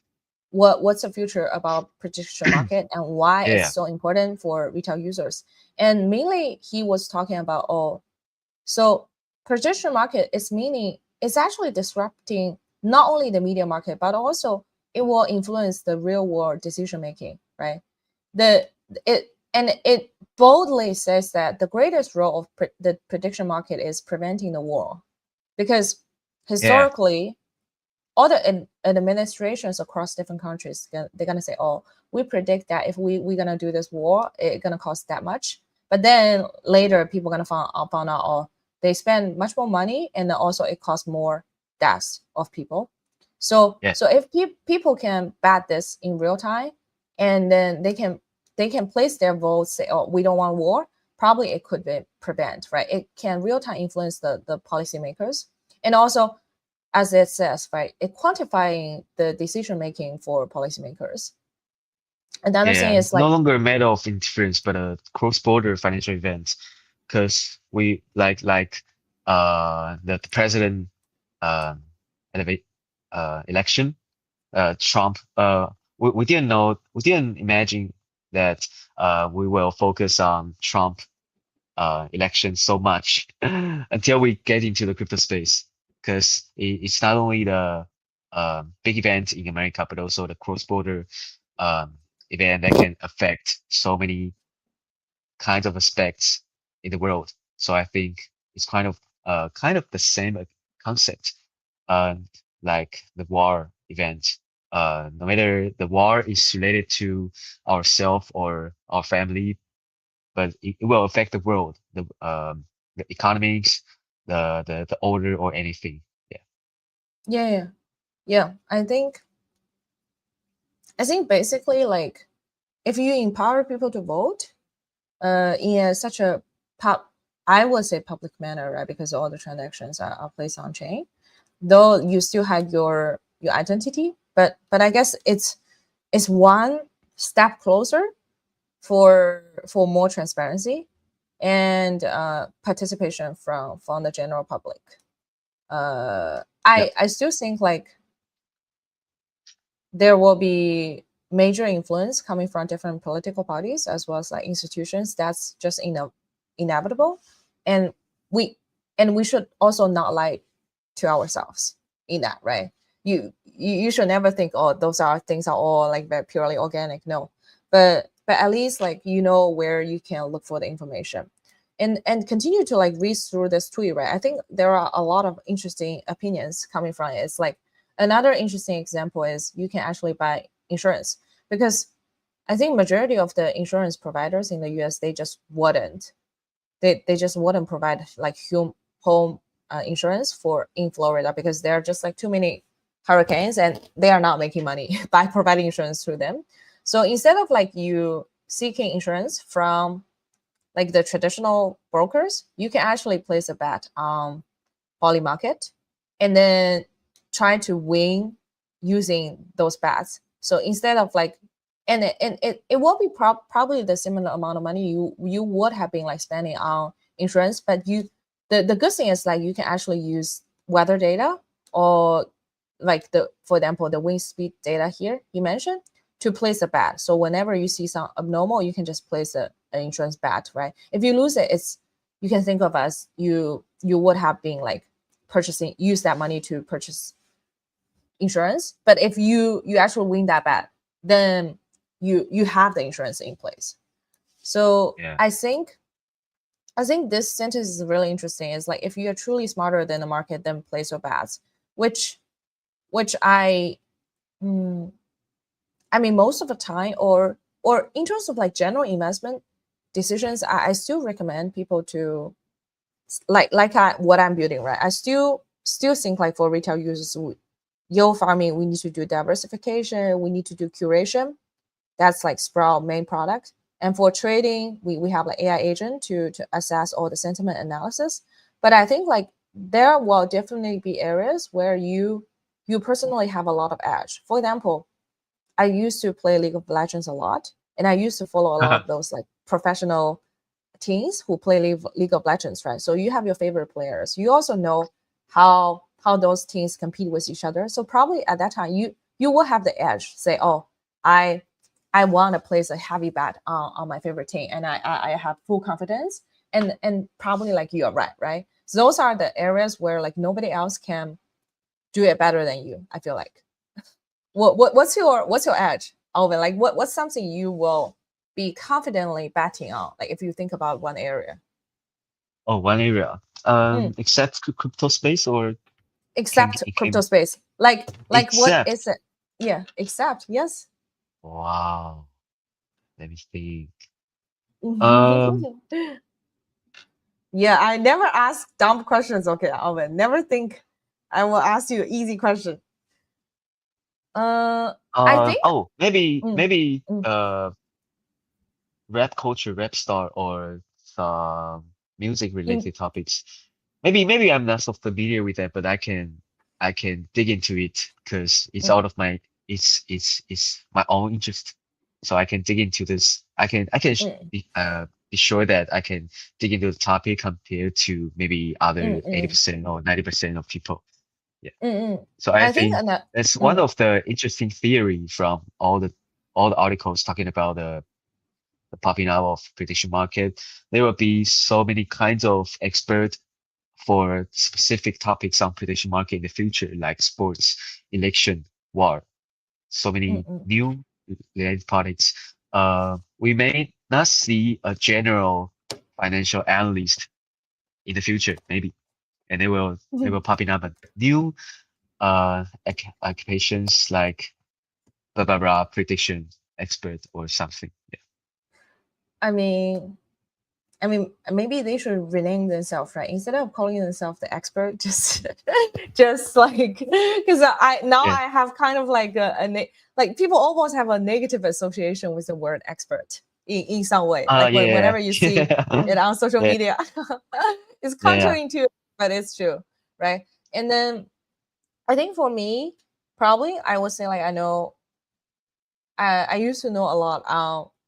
what's the future about prediction market and why it's Yeah. so important for retail users. And mainly he was talking about so prediction market is meaning it's actually disrupting not only the media market but also it will influence the real world decision making, right? The it boldly says that the greatest role of the prediction market is preventing the war because Yeah. historically all the administrations across different countries, they're gonna say, oh, we predict that if we're gonna do this war, it's gonna cost that much. But then later people gonna found out, oh, they spend much more money, and also it costs more deaths of people. So Yeah. if people can bet this in real time, and then they can place their votes, say, oh, we don't want war, probably it could be prevent, right? It can real time influence the policymakers. And also, as it says, right, it quantifying the decision making for policymakers. Another thing Yeah, is no like, longer a matter of interference, but a cross-border financial event. Because we the president um elevate election, Trump, we didn't know, we didn't imagine that we will focus on Trump election so much until we get into the crypto space. Because it's not only the big event in America, but also the cross-border um, event that can affect so many kinds of aspects in the world. So I think it's kind of the same concept, um, like the war event. No matter the war is related to ourselves or our family, but it will affect the world, the economics, the order or anything. Yeah. yeah, yeah, yeah. I think basically, like, if you empower people to vote, in such a pub, I would say public manner, right? Because all the transactions are placed on chain, though you still have your identity, but I guess it's one step closer for more transparency and participation from the general public. Yeah. I still think like there will be major influence coming from different political parties as well as like institutions. That's just inevitable, and we we should also not lie to ourselves in that, right? You should never think, oh, those are things are all like very purely organic. No, but at least like you know where you can look for the information, and continue to like read through this tweet, right? I think there are a lot of interesting opinions coming from it. It's like another interesting example is you can actually buy insurance, because I think majority of the insurance providers in the US, they just wouldn't provide like home insurance for in Florida, because there are just like too many hurricanes and they are not making money by providing insurance to them. So instead of like you seeking insurance from like the traditional brokers, you can actually place a bet on poly market and then try to win using those bets. So instead of like, it will be probably the similar amount of money you would have been like spending on insurance, but the good thing is like you can actually use weather data, or like the for example the wind speed data here you mentioned, to place a bet. So whenever you see some abnormal, you can just place an insurance bet, right? If you lose it, it's you can think of as you would have been like use that money to purchase insurance. But if you actually win that bet, then you have the insurance in place. So Yeah. I think this sentence is really interesting. It's like if you are truly smarter than the market, then place your bets, which which mm, I mean most of the time, or in terms of like general investment decisions, I still recommend people to what I'm building, right? I still think like for retail users, yield farming, we need to do diversification, we need to do curation. That's like Sprout main product. And for trading, we have like AI agent to assess all the sentiment analysis. But I think like there will definitely be areas where you personally have a lot of edge. For example, I used to play League of Legends a lot, and I used to follow a lot of those like professional teams who play League of Legends, right? So you have your favorite players. You also know how those teams compete with each other. So probably at that time you will have the edge. Say, oh, I I want to place a heavy bet on my favorite team, and I have full confidence. And probably like you are right, right? So those are the areas where like nobody else can do it better than you. I feel like. What's your edge, Alvin? Like what's something you will be confidently betting on? Like if you think about one area. Oh, one area. Mm, Except crypto space, or except it crypto can space. like what Except, is it? Yeah, except yes. wow, let me think. Um, Yeah, I never ask dumb questions. Okay, Alvin, never think I will ask you easy question. I think. oh, Mm, maybe mm, rap culture, rap star, or some music in, related topics. Maybe I'm not so familiar with that, but I can dig into it because it's mm, out of my it's my own interest. So I can dig into this. mm, Be sure that I can dig into the topic compared to maybe mm, other mm, 80% or 90% of people. Yeah. mm, mm. So I I think think that. that's one Mm, of the interesting theory from all the articles talking about the popping up of prediction market. There will be so many kinds of expert for specific topics on prediction market in the future, like sports, election, war. So mm, many mm. new related topics. We may not see a general financial analyst in the future, maybe, and they will popping up a new occupations like blah blah blah prediction expert or something. Yeah. I mean, maybe they should rename themselves, right? Instead of calling themselves the expert, just, just like, because I now Yeah. I have kind of like like people almost have a negative association with the word expert in some way. Like Yeah. whenever you see Yeah. it on social Yeah. media, it's Yeah. counterintuitive, but it's true, right? And then I think for me, probably I would say like I know I used to know a lot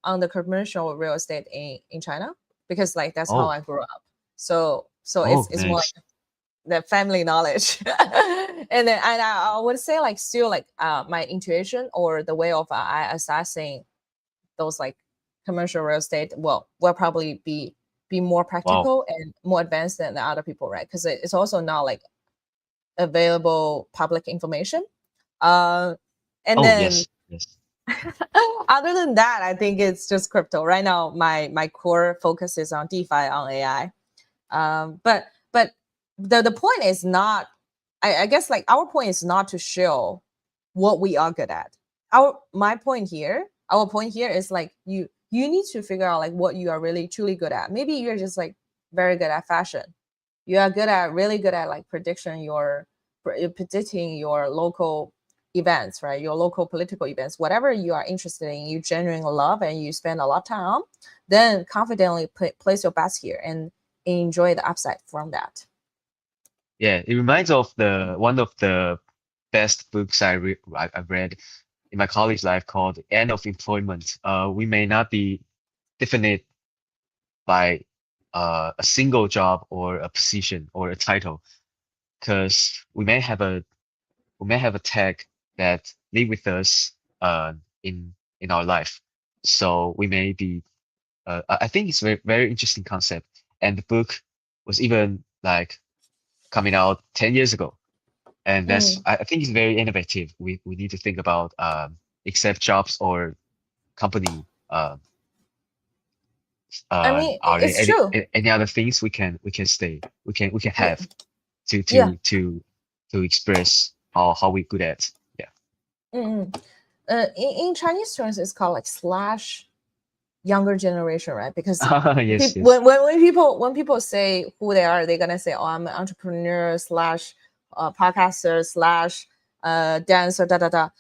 on the commercial real estate in China because like that's how Oh, I grew up. So oh, it's more nice. like the family knowledge. And then and I would say like still like my intuition or the way of I assessing those like commercial real estate will probably be more Wow. practical and more advanced than the other people, right? Because it's also not like available public information. Uh, and Oh, then yes. Yes. other than that, I think it's just crypto. Right now, my core focus is on DeFi, on AI. But the point is not. I guess like our point is not to show what we are good at. Our point here is like you need to figure out like what you are really truly good at. Maybe you're just like very good at fashion. You are really good at like predicting your local events, right? Your local political events, whatever you are interested in, you genuinely love and you spend a lot of time on, then confidently place your bets here and enjoy the upside from that. Yeah, it reminds of the one of the best books I've read in my college life called End of Employment. We may not be definite by a single job or a position or a title, because we may have a tag that live with us in our life. So we may be I think it's very interesting concept. And the book was even like coming out 10 years ago. And Mm. I think it's very innovative. We need to think about except jobs or company. I mean, Are there it's true. any other things we can Yeah, have to yeah. to to to express how we good at? Yeah. Mm-mm. In Chinese terms, it's called like slash younger generation, right? Because Yes, yes. when people say who they are, they're gonna say, "Oh, I'm an entrepreneur slash podcaster slash dancer." Da da da.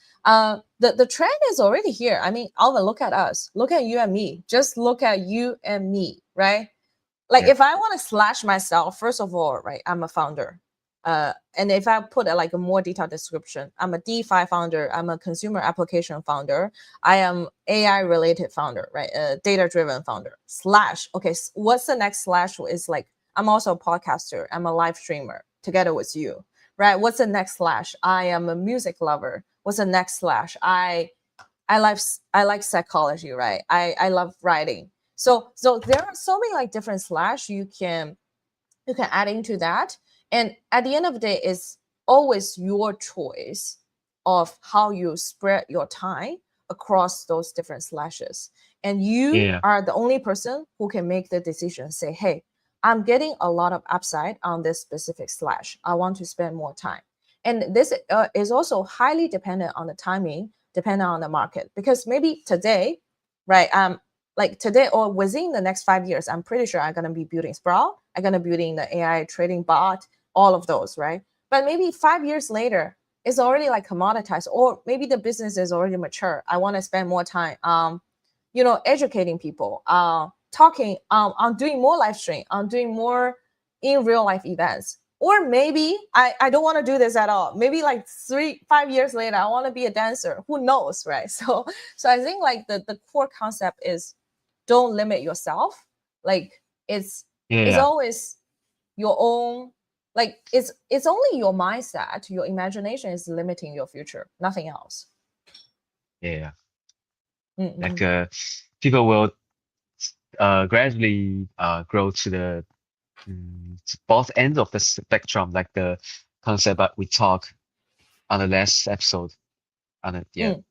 The trend is already here. I mean, Alvin, look at us. Look at you and me. Just look at you and me, right? Like Yeah. if I want to slash myself, first of all, right, I'm a founder. And if I put like a more detailed description, I'm a DeFi founder, I'm a consumer application founder, I am AI related founder, right? A data driven founder. Slash. Okay, what's the next slash? Is like I'm also a podcaster, I'm a live streamer together with you, right? What's the next slash? I am a music lover. What's the next slash? I like psychology, right? I love writing. So there are so many like different slash you can add into that. And at the end of the day, it's always your choice of how you spread your time across those different slashes. And you Yeah. are the only person who can make the decision, say, hey, I'm getting a lot of upside on this specific slash. I want to spend more time. And this is also highly dependent on the timing, dependent on the market, because maybe today, right, like today or within the next 5 years, I'm pretty sure I'm going to be building Sprawl, I'm going to building the AI trading bot, all of those, right? But maybe 5 years later, it's already like commoditized, or maybe the business is already mature. I want to spend more time, educating people, talking, on doing more live stream, on doing more in real life events. Or maybe I don't want to do this at all. Maybe like 3 5 years later, I want to be a dancer. Who knows, right? So I think like the core concept is don't limit yourself. Like Yeah, it's yeah, always your own, like it's only your mindset, your imagination is limiting your future, nothing else. yeah, yeah. Like Mm-mm. people will gradually grow to the to both ends of the spectrum, like the concept that we talk on the last episode. On it, yeah, Mm.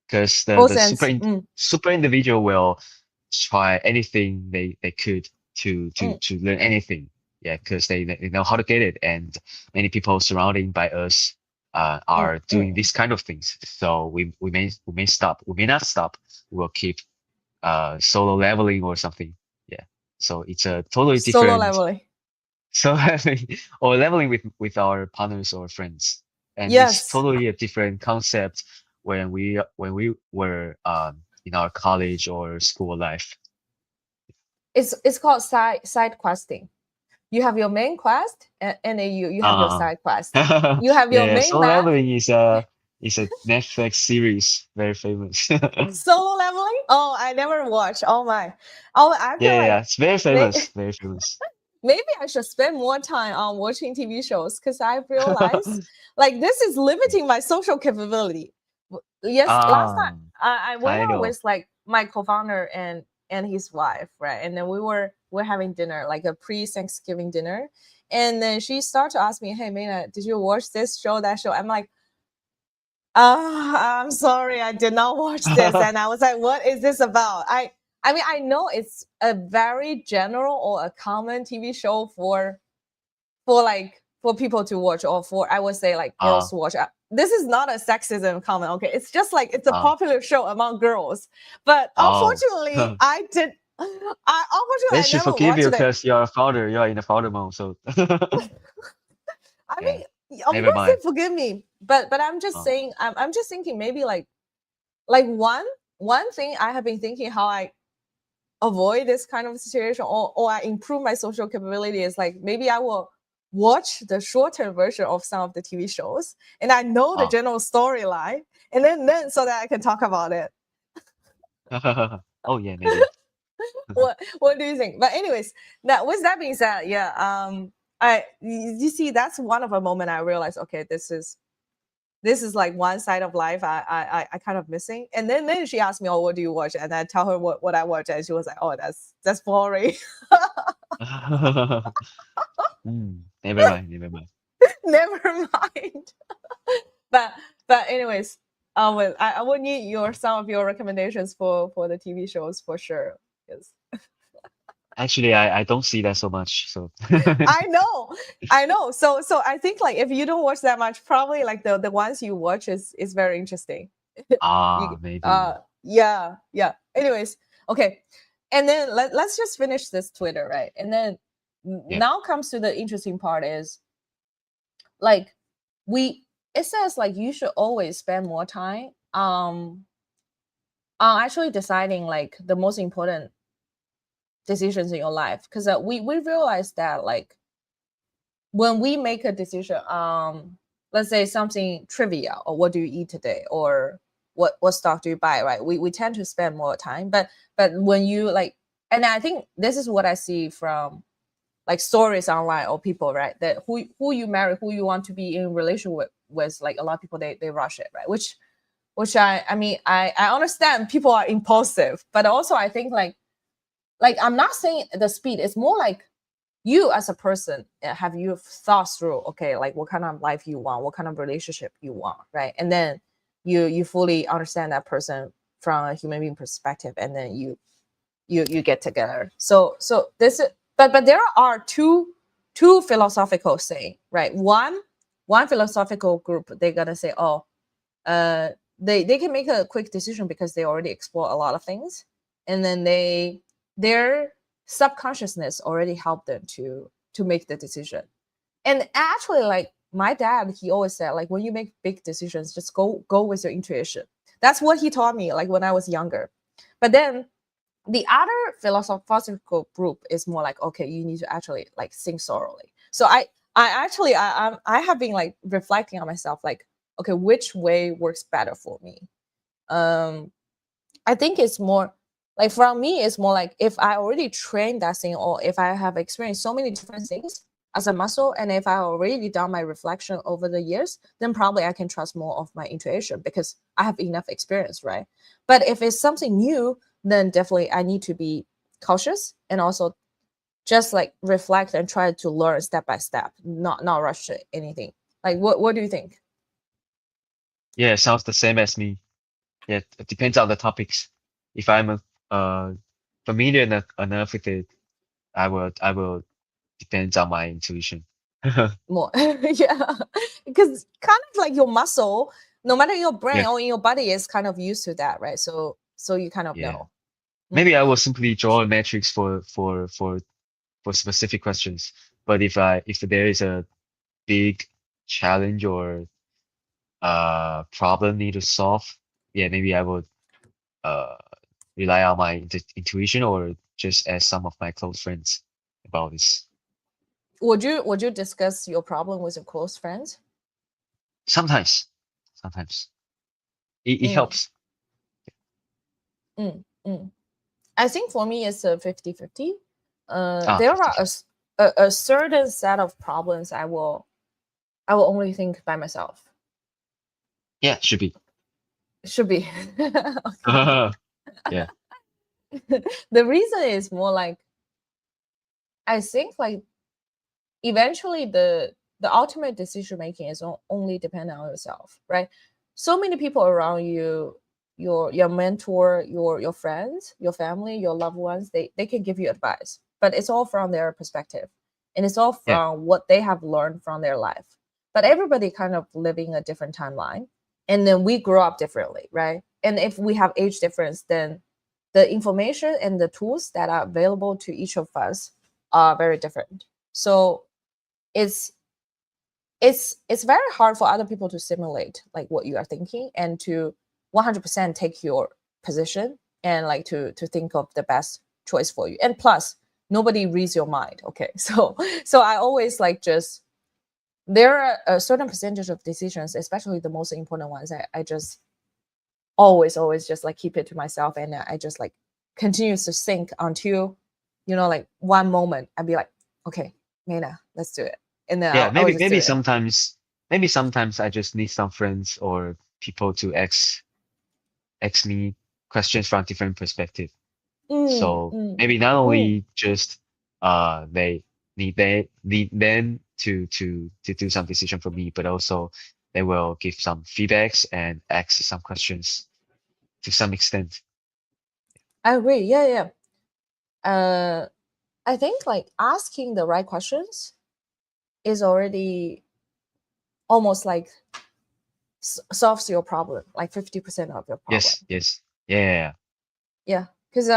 because Both the ends. Mm. super individual will try anything they could Mm. to learn anything. Yeah, because they know how to get it, and many people surrounding by us Mm. are doing Mm. these kind of things. So we may stop, we may not stop. We'll keep solo leveling or something. Yeah. So it's a totally Solo different leveling. so leveling or leveling with our partners or friends. And it's Yes. totally a different concept when we were in our college or school life. It's called side questing. You have your main quest, and then you have your Uh, side quest. You have yeah, your yeah. main Solo map. leveling is a Netflix series, very famous. Solo leveling? Oh, I never watched. Oh my. Oh, I Yeah, feel yeah, like yeah. It's very may, famous, very famous. maybe I should spend more time on watching TV shows, because I realized like this is limiting my social capability. Yes, last time Ah, I went kind out of. with like my co-founder and his wife, right? And then we're having dinner, like a pre-Thanksgiving dinner. And then she started to ask me, "Hey, Mina, did you watch this show, that show?" I'm like, I'm sorry, I did not watch this. And I was like, what is this about? I mean, I know it's a very general or a common TV show for people to watch, or for, I would say, like girls Ah, to watch. This is not a sexism comment, okay? It's just like it's a ah, popular show among girls. But oh. unfortunately, They I should never forgive watched you it. because you're a founder. You're in the founder mode, so I yeah. mean, of Never course they mind. forgive me. But I'm just Oh. saying, I'm just thinking maybe like one thing I have been thinking how I avoid this kind of situation, or I improve my social capability, is like maybe I will watch the shorter version of some of the TV shows, and I know the Oh. general storyline, and then so that I can talk about it. Oh yeah, maybe. What do you think? But anyways, that with that being said, yeah, you see, that's one of a moment I realized, okay, this is like one side of life I kind of missing. And then she asked me, "Oh, what do you watch?" And I tell her what I watch, and she was like, "Oh, that's boring." Never mind, never mind. Never mind. but anyways, I would need your some of your recommendations for the TV shows for sure. Yes, Actually, I don't see that so much. So I know, I know. So I think like if you don't watch that much, probably like the ones you watch is very interesting. You maybe. yeah. Anyways, okay. And then let's just finish this Twitter, right? And then Yeah. now comes to the interesting part is like we it says like you should always spend more time actually deciding like the most important decisions in your life, because we realize that like when we make a decision, let's say something trivial, or what do you eat today, or what stock do you buy, right? We tend to spend more time, but when you like, and I think this is what I see from like stories online or people, right? That who you marry, who you want to be in relation with like a lot of people, they rush it, right? Which I mean, I understand people are impulsive, but also I think like I'm not saying the speed, it's more like you as a person, have you thought through, okay, like what kind of life you want, what kind of relationship you want, right? And then you fully understand that person from a human being perspective, and then you get together. So this is, but there are two philosophical saying, right? One one philosophical group, they're gonna say, oh, they can make a quick decision because they already explore a lot of things, and then their subconsciousness already helped them to make the decision. And actually, like my dad, he always said, like when you make big decisions, just go with your intuition. That's what he taught me, like when I was younger. But then the other philosophical group is more like, okay, you need to actually like think thoroughly. So I have been like reflecting on myself, like, okay, which way works better for me? um I think it's more like, from me, it's more like if I already trained that thing, or if I have experienced so many different things as a muscle, and if I already done my reflection over the years, then probably I can trust more of my intuition because I have enough experience, right? But if it's something new, then definitely I need to be cautious, and also just like reflect and try to learn step by step, not rush anything. Like what do you think? Yeah, sounds the same as me. Yeah, it depends on the topics. If I'm uh familiar enough with it, I will depends on my intuition. More. Yeah, because kind of like your muscle, no matter your brain Yeah, or in your body, is kind of used to that, right? So you kind of yeah. know. Mm. Maybe I will simply draw a matrix for specific questions. But if there is a big challenge or problem need to solve, yeah, maybe I would uh rely on my intuition or just ask some of my close friends about this. Would you discuss your problem with your close friends? Sometimes, sometimes it Mm, helps. mm. I think for me it's a 50-50. Ah, There are 50/50. a certain set of problems I will only think by myself. Yeah, should be. Should be. Okay. Yeah, The reason is more like, I think like eventually the ultimate decision making is only dependent on yourself, right? So many people around you, your mentor, your friends, your family, your loved ones, they can give you advice, but it's all from their perspective, and it's all yeah, from what they have learned from their life. But everybody kind of living a different timeline, and then we grow up differently, right? And if we have age difference, then the information and the tools that are available to each of us are very different. So it's it's very hard for other people to simulate like what you are thinking, and to 100% take your position, and like to think of the best choice for you. And plus, nobody reads your mind, okay? So I always like, just there are a certain percentage of decisions, especially the most important ones, I just always just like keep it to myself, and I just like continues to think until, like one moment I'd be like, okay, Mena, let's do it, and then yeah. I'll just do it. Maybe sometimes I just need some friends or people to ask me questions from different perspective. Mm, So mm, maybe not mm. only just they need them to do some decision for me, but also they will give some feedbacks and ask some questions to some extent. I agree. Yeah, yeah. Uh, I think like asking the right questions is already almost like solves your problem, like 50% of your problem. Yes, yes. Yeah, Yeah, because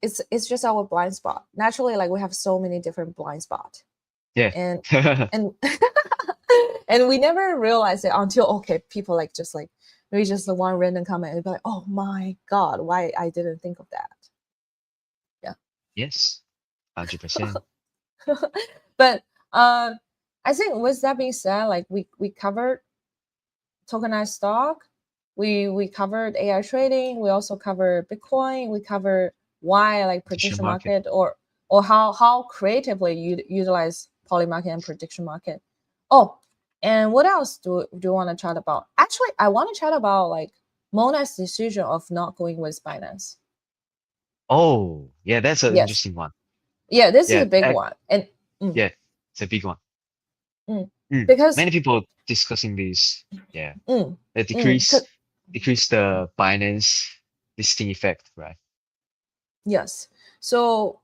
it's just our blind spot. Naturally, like we have so many different blind spot, yeah. and Yeah. and and we never realize it until, okay, people like just like maybe just the one random comment and be like, oh my god, why I didn't think of that. Yeah. Yes, 100%. But I think with that being said, like we covered tokenized stock, we covered AI trading, we also covered Bitcoin, we covered why like Prediction prediction market. market, or how creatively you utilize poly market and prediction market. Oh, and what else do you want to chat about? Actually, I want to chat about like Mona's decision of not going with Binance. Oh, yeah, that's an Yes. interesting one. Yeah, this is a Yeah, big one. And mm, yeah, it's a big one. mm, Mm. because Many people discussing this. Yeah, mm, the mm, decrease the Binance listing effect, right? yes. So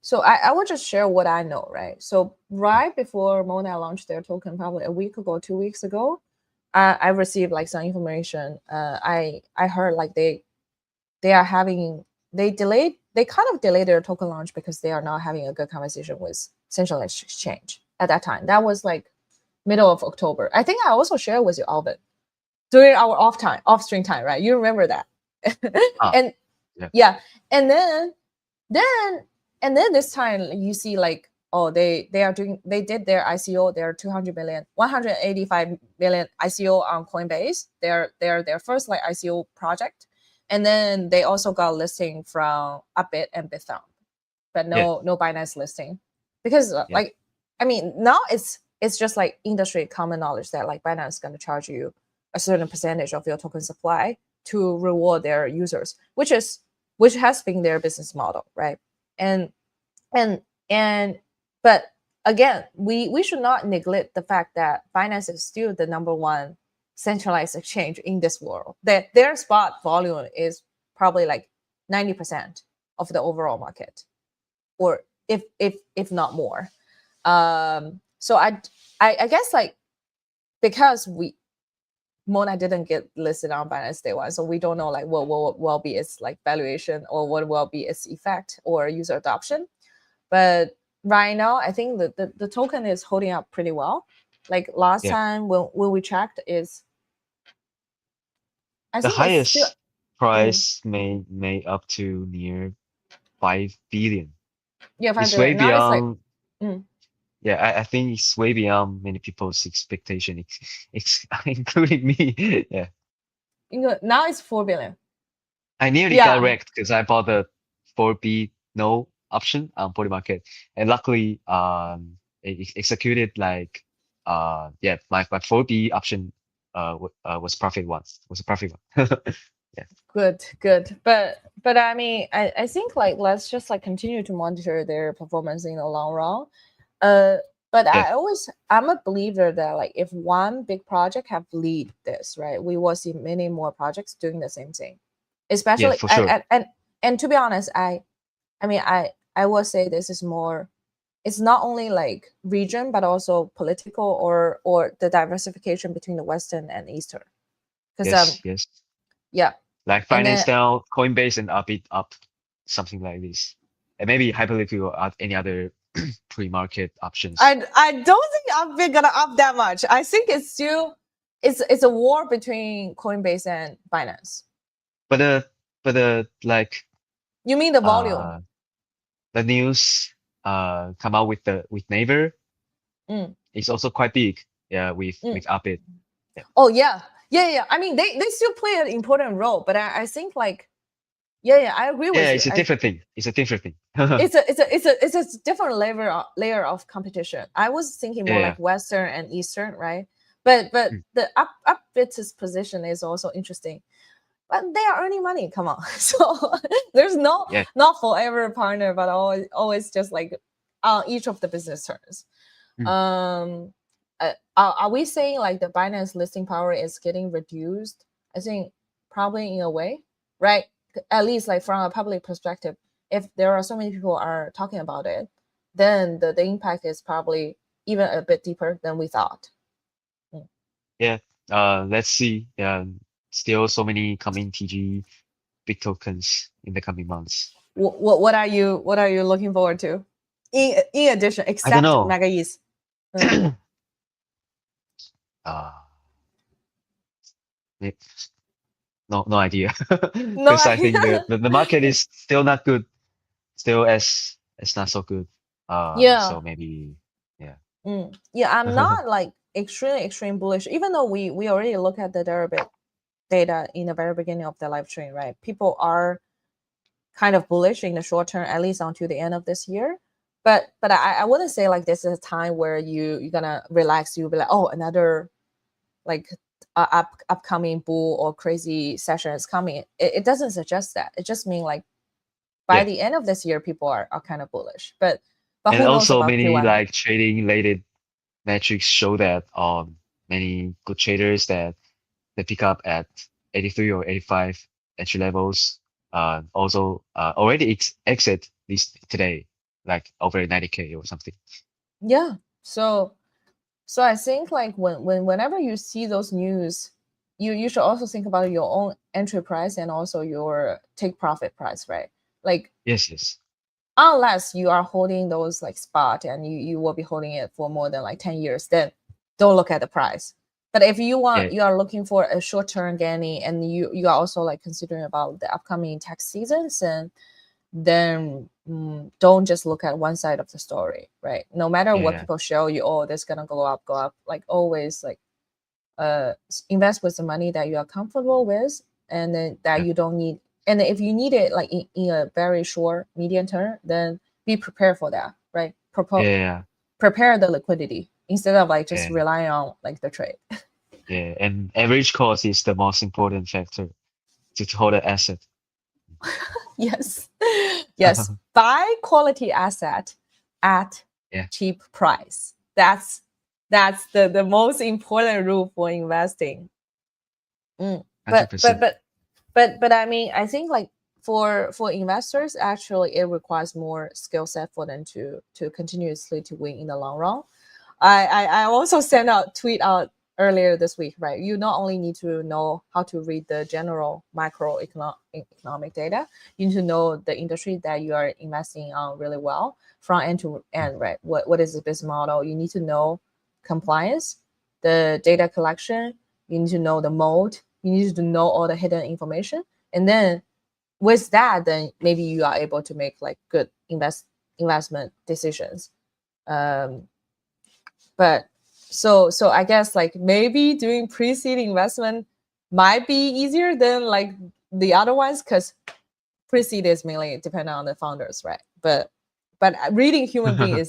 So I will just share what I know, right? So right before Mona launched their token, probably a week ago, 2 weeks ago, I received like some information. I heard like they are having they kind of delayed their token launch because they are not having a good conversation with centralized exchange at that time. That was like middle of October. I think I also shared with you, Alvin, during our off stream time, right? You remember that? Ah, And yeah, yeah, and then this time you see like, oh, they did their ICO, their 200 million 185 million ICO on Coinbase, their first like ICO project. And then they also got listing from Upbit and Bithumb, but yeah, no Binance listing. Because yeah, like, I mean, now it's just like industry common knowledge that like Binance is going to charge you a certain percentage of your token supply to reward their users, which has been their business model, right? And and and but again, we should not neglect the fact that Binance is still the number one centralized exchange in this world. That their spot volume is probably like 90% of the overall market, or if not more. So I guess like, because we Mona didn't get listed on Binance day one, so we don't know like what will be its like valuation, or what will be its effect or user adoption. But right now, I think the token is holding up pretty well. Like last yeah. time when we checked, is I The think it's still highest mm, price may up to near 5 billion. yeah, 5 billion. It's way Now it's like beyond. mm, Yeah, I think it's way beyond many people's expectation, including me. Yeah, now it's 4 billion. I nearly got Yeah, wrecked because I bought the 4B no option on Polymarket, and luckily, it executed like, yeah, my 4B option, was profit once, was a profit one. Yeah, good. But I mean, I think like let's just like continue to monitor their performance in the long run. Uh, but yeah, I'm a believer that like if one big project have lead this, right, we will see many more projects doing the same thing. yeah, Especially for sure. and to be honest, I mean I will say this is more, it's not only like region but also political, or the diversification between the Western and Eastern. Because Yes, yes. yeah, Like and finance then down, Coinbase and Upbit up, something like this. And maybe Hyperliquid or any other pre-market options. I don't think I'm gonna up that much. I think it's still it's a war between Coinbase and Binance. But like You mean the volume? uh the news come out with the with Naver Mm, is also quite big. Yeah, mm. with Upbit. Yeah. Oh yeah. I mean they still play an important role, but I think like yeah, I agree Yeah, with you. it's a different thing. It's a different thing. It's a different layer of competition. I was thinking more Yeah. like Western and Eastern, right? But Mm. the Upbit's position is also interesting. But they are earning money. Come on, so there's Yeah. not forever partner, but always just like each of the business terms. Mm. Um, are we saying like the Binance listing power is getting reduced? I think probably in a way, right? At least like from a public perspective, if there are so many people are talking about it, then the impact is probably even a bit deeper than we thought. Mm. Yeah. Let's see. Still so many coming TG big tokens in the coming months. What are you looking forward to? In addition, I don't except know. Mega East. Mm. Uh, eh, no idea. No, Because I think the market is still not good, still as not so good. yeah, So maybe, yeah. yeah. I'm not like extreme bullish, even though we already look at the Deribit data in the very beginning of the live stream, right? People are kind of bullish in the short term, at least until the end of this year. But I wouldn't say like this is a time where you're gonna relax. You'll be like, oh, another like upcoming bull or crazy session is coming. It doesn't suggest that. It just means like by Yeah. the end of this year, people are kind of bullish. But And who knows also about many Q1? like trading related metrics show that many good traders that they pick up at 83 or 85 entry levels also already exit this today. like over 90K or something. Yeah. So I think like whenever you see those news, you should also think about your own entry price and also your take profit price, right? Like Yes, yes. unless you are holding those like spot and you will be holding it for more than like 10 years, then don't look at the price. But if Yeah, you are looking for a short-term gaining and you are also like considering about the upcoming tax seasons, and then don't just look at one side of the story, right? No matter yeah, what yeah, people show you, oh, this gonna go up, like always like invest with the money that you are comfortable with, and then that yeah, you don't need. And if you need it like in a very short medium term, then be prepared for that, right? yeah, Prepare the liquidity instead of like just yeah, relying on like the trade. yeah. And average cost is the most important factor to hold an asset. Yes. Yes, buy quality asset at Yeah, cheap price. That's the most important rule for investing. hundred But percent. I mean, I think like for investors, actually, it requires more skill set for them to continuously to win in the long run. I also sent out tweet out earlier this week, right? You not only need to know how to read the general economic data, you need to know the industry that you are investing on really well, from end to Mm, end, right? What is the business model? You need to know compliance, the data collection, you need to know the mode, you need to know all the hidden information. And then with that, then maybe you are able to make like good investment decisions. Um, but so I guess like maybe doing pre-seed investment might be easier than like the other ones, because pre-seed is mainly dependent on the founders, right? But reading human being mm.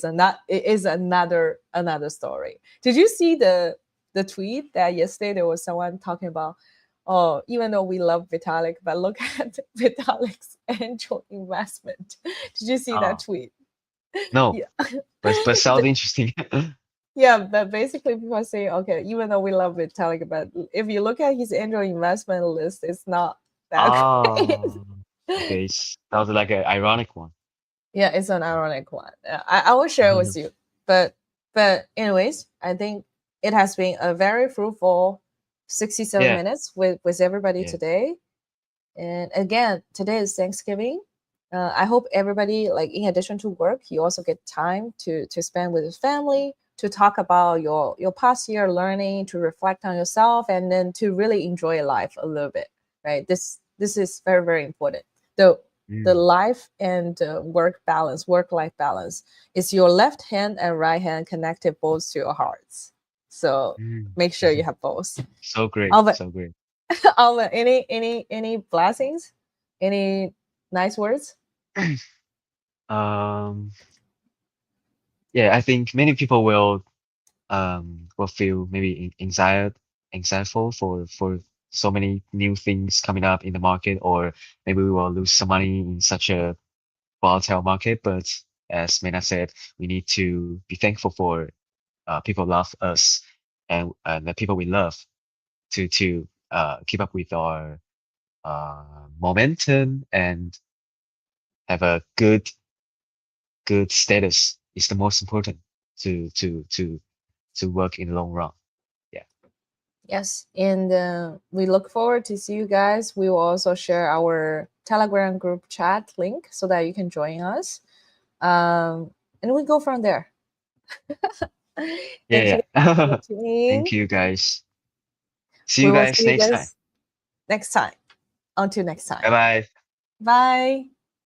is another story. Did you see the tweet that yesterday there was someone talking about, oh, even though we love Vitalik, but look at Vitalik's angel investment. Did you see that Oh, tweet? no, Yeah. but sounds interesting. Yeah, but basically people are saying, okay, even though we love Vitalik, but if you look at his angel investment list, it's not that great. Oh, okay. Sounds like an ironic one. Yeah, it's an ironic one. I will share it with you. But anyways, I think it has been a very fruitful 67 Yeah, minutes with everybody yeah. today. And again, today is Thanksgiving. I hope everybody, like in addition to work, you also get time to spend with your family, to talk about your past year learning, to reflect on yourself, and then to really enjoy life a little bit. Right? This is very very important. The Mm, life and work life balance is your left hand and right hand connected both to your hearts. So mm. make sure you have both. So great, Alvin, so great. Alvin, any blessings? Any nice words? Um, yeah, I think many people will feel maybe anxietyful for so many new things coming up in the market, or maybe we will lose some money in such a volatile market. But as Mena said, we need to be thankful for people love us and the people we love to keep up with our momentum and have a good status is the most important to to to to work in the long run. Yeah. Yes, and we look forward to see you guys. We will also share our Telegram group chat link so that you can join us, and we go from there. Thank you Yeah, for yeah. tuning Thank in. you guys. See We you will guys see you next time. guys next time. Until next Bye time. bye. Bye.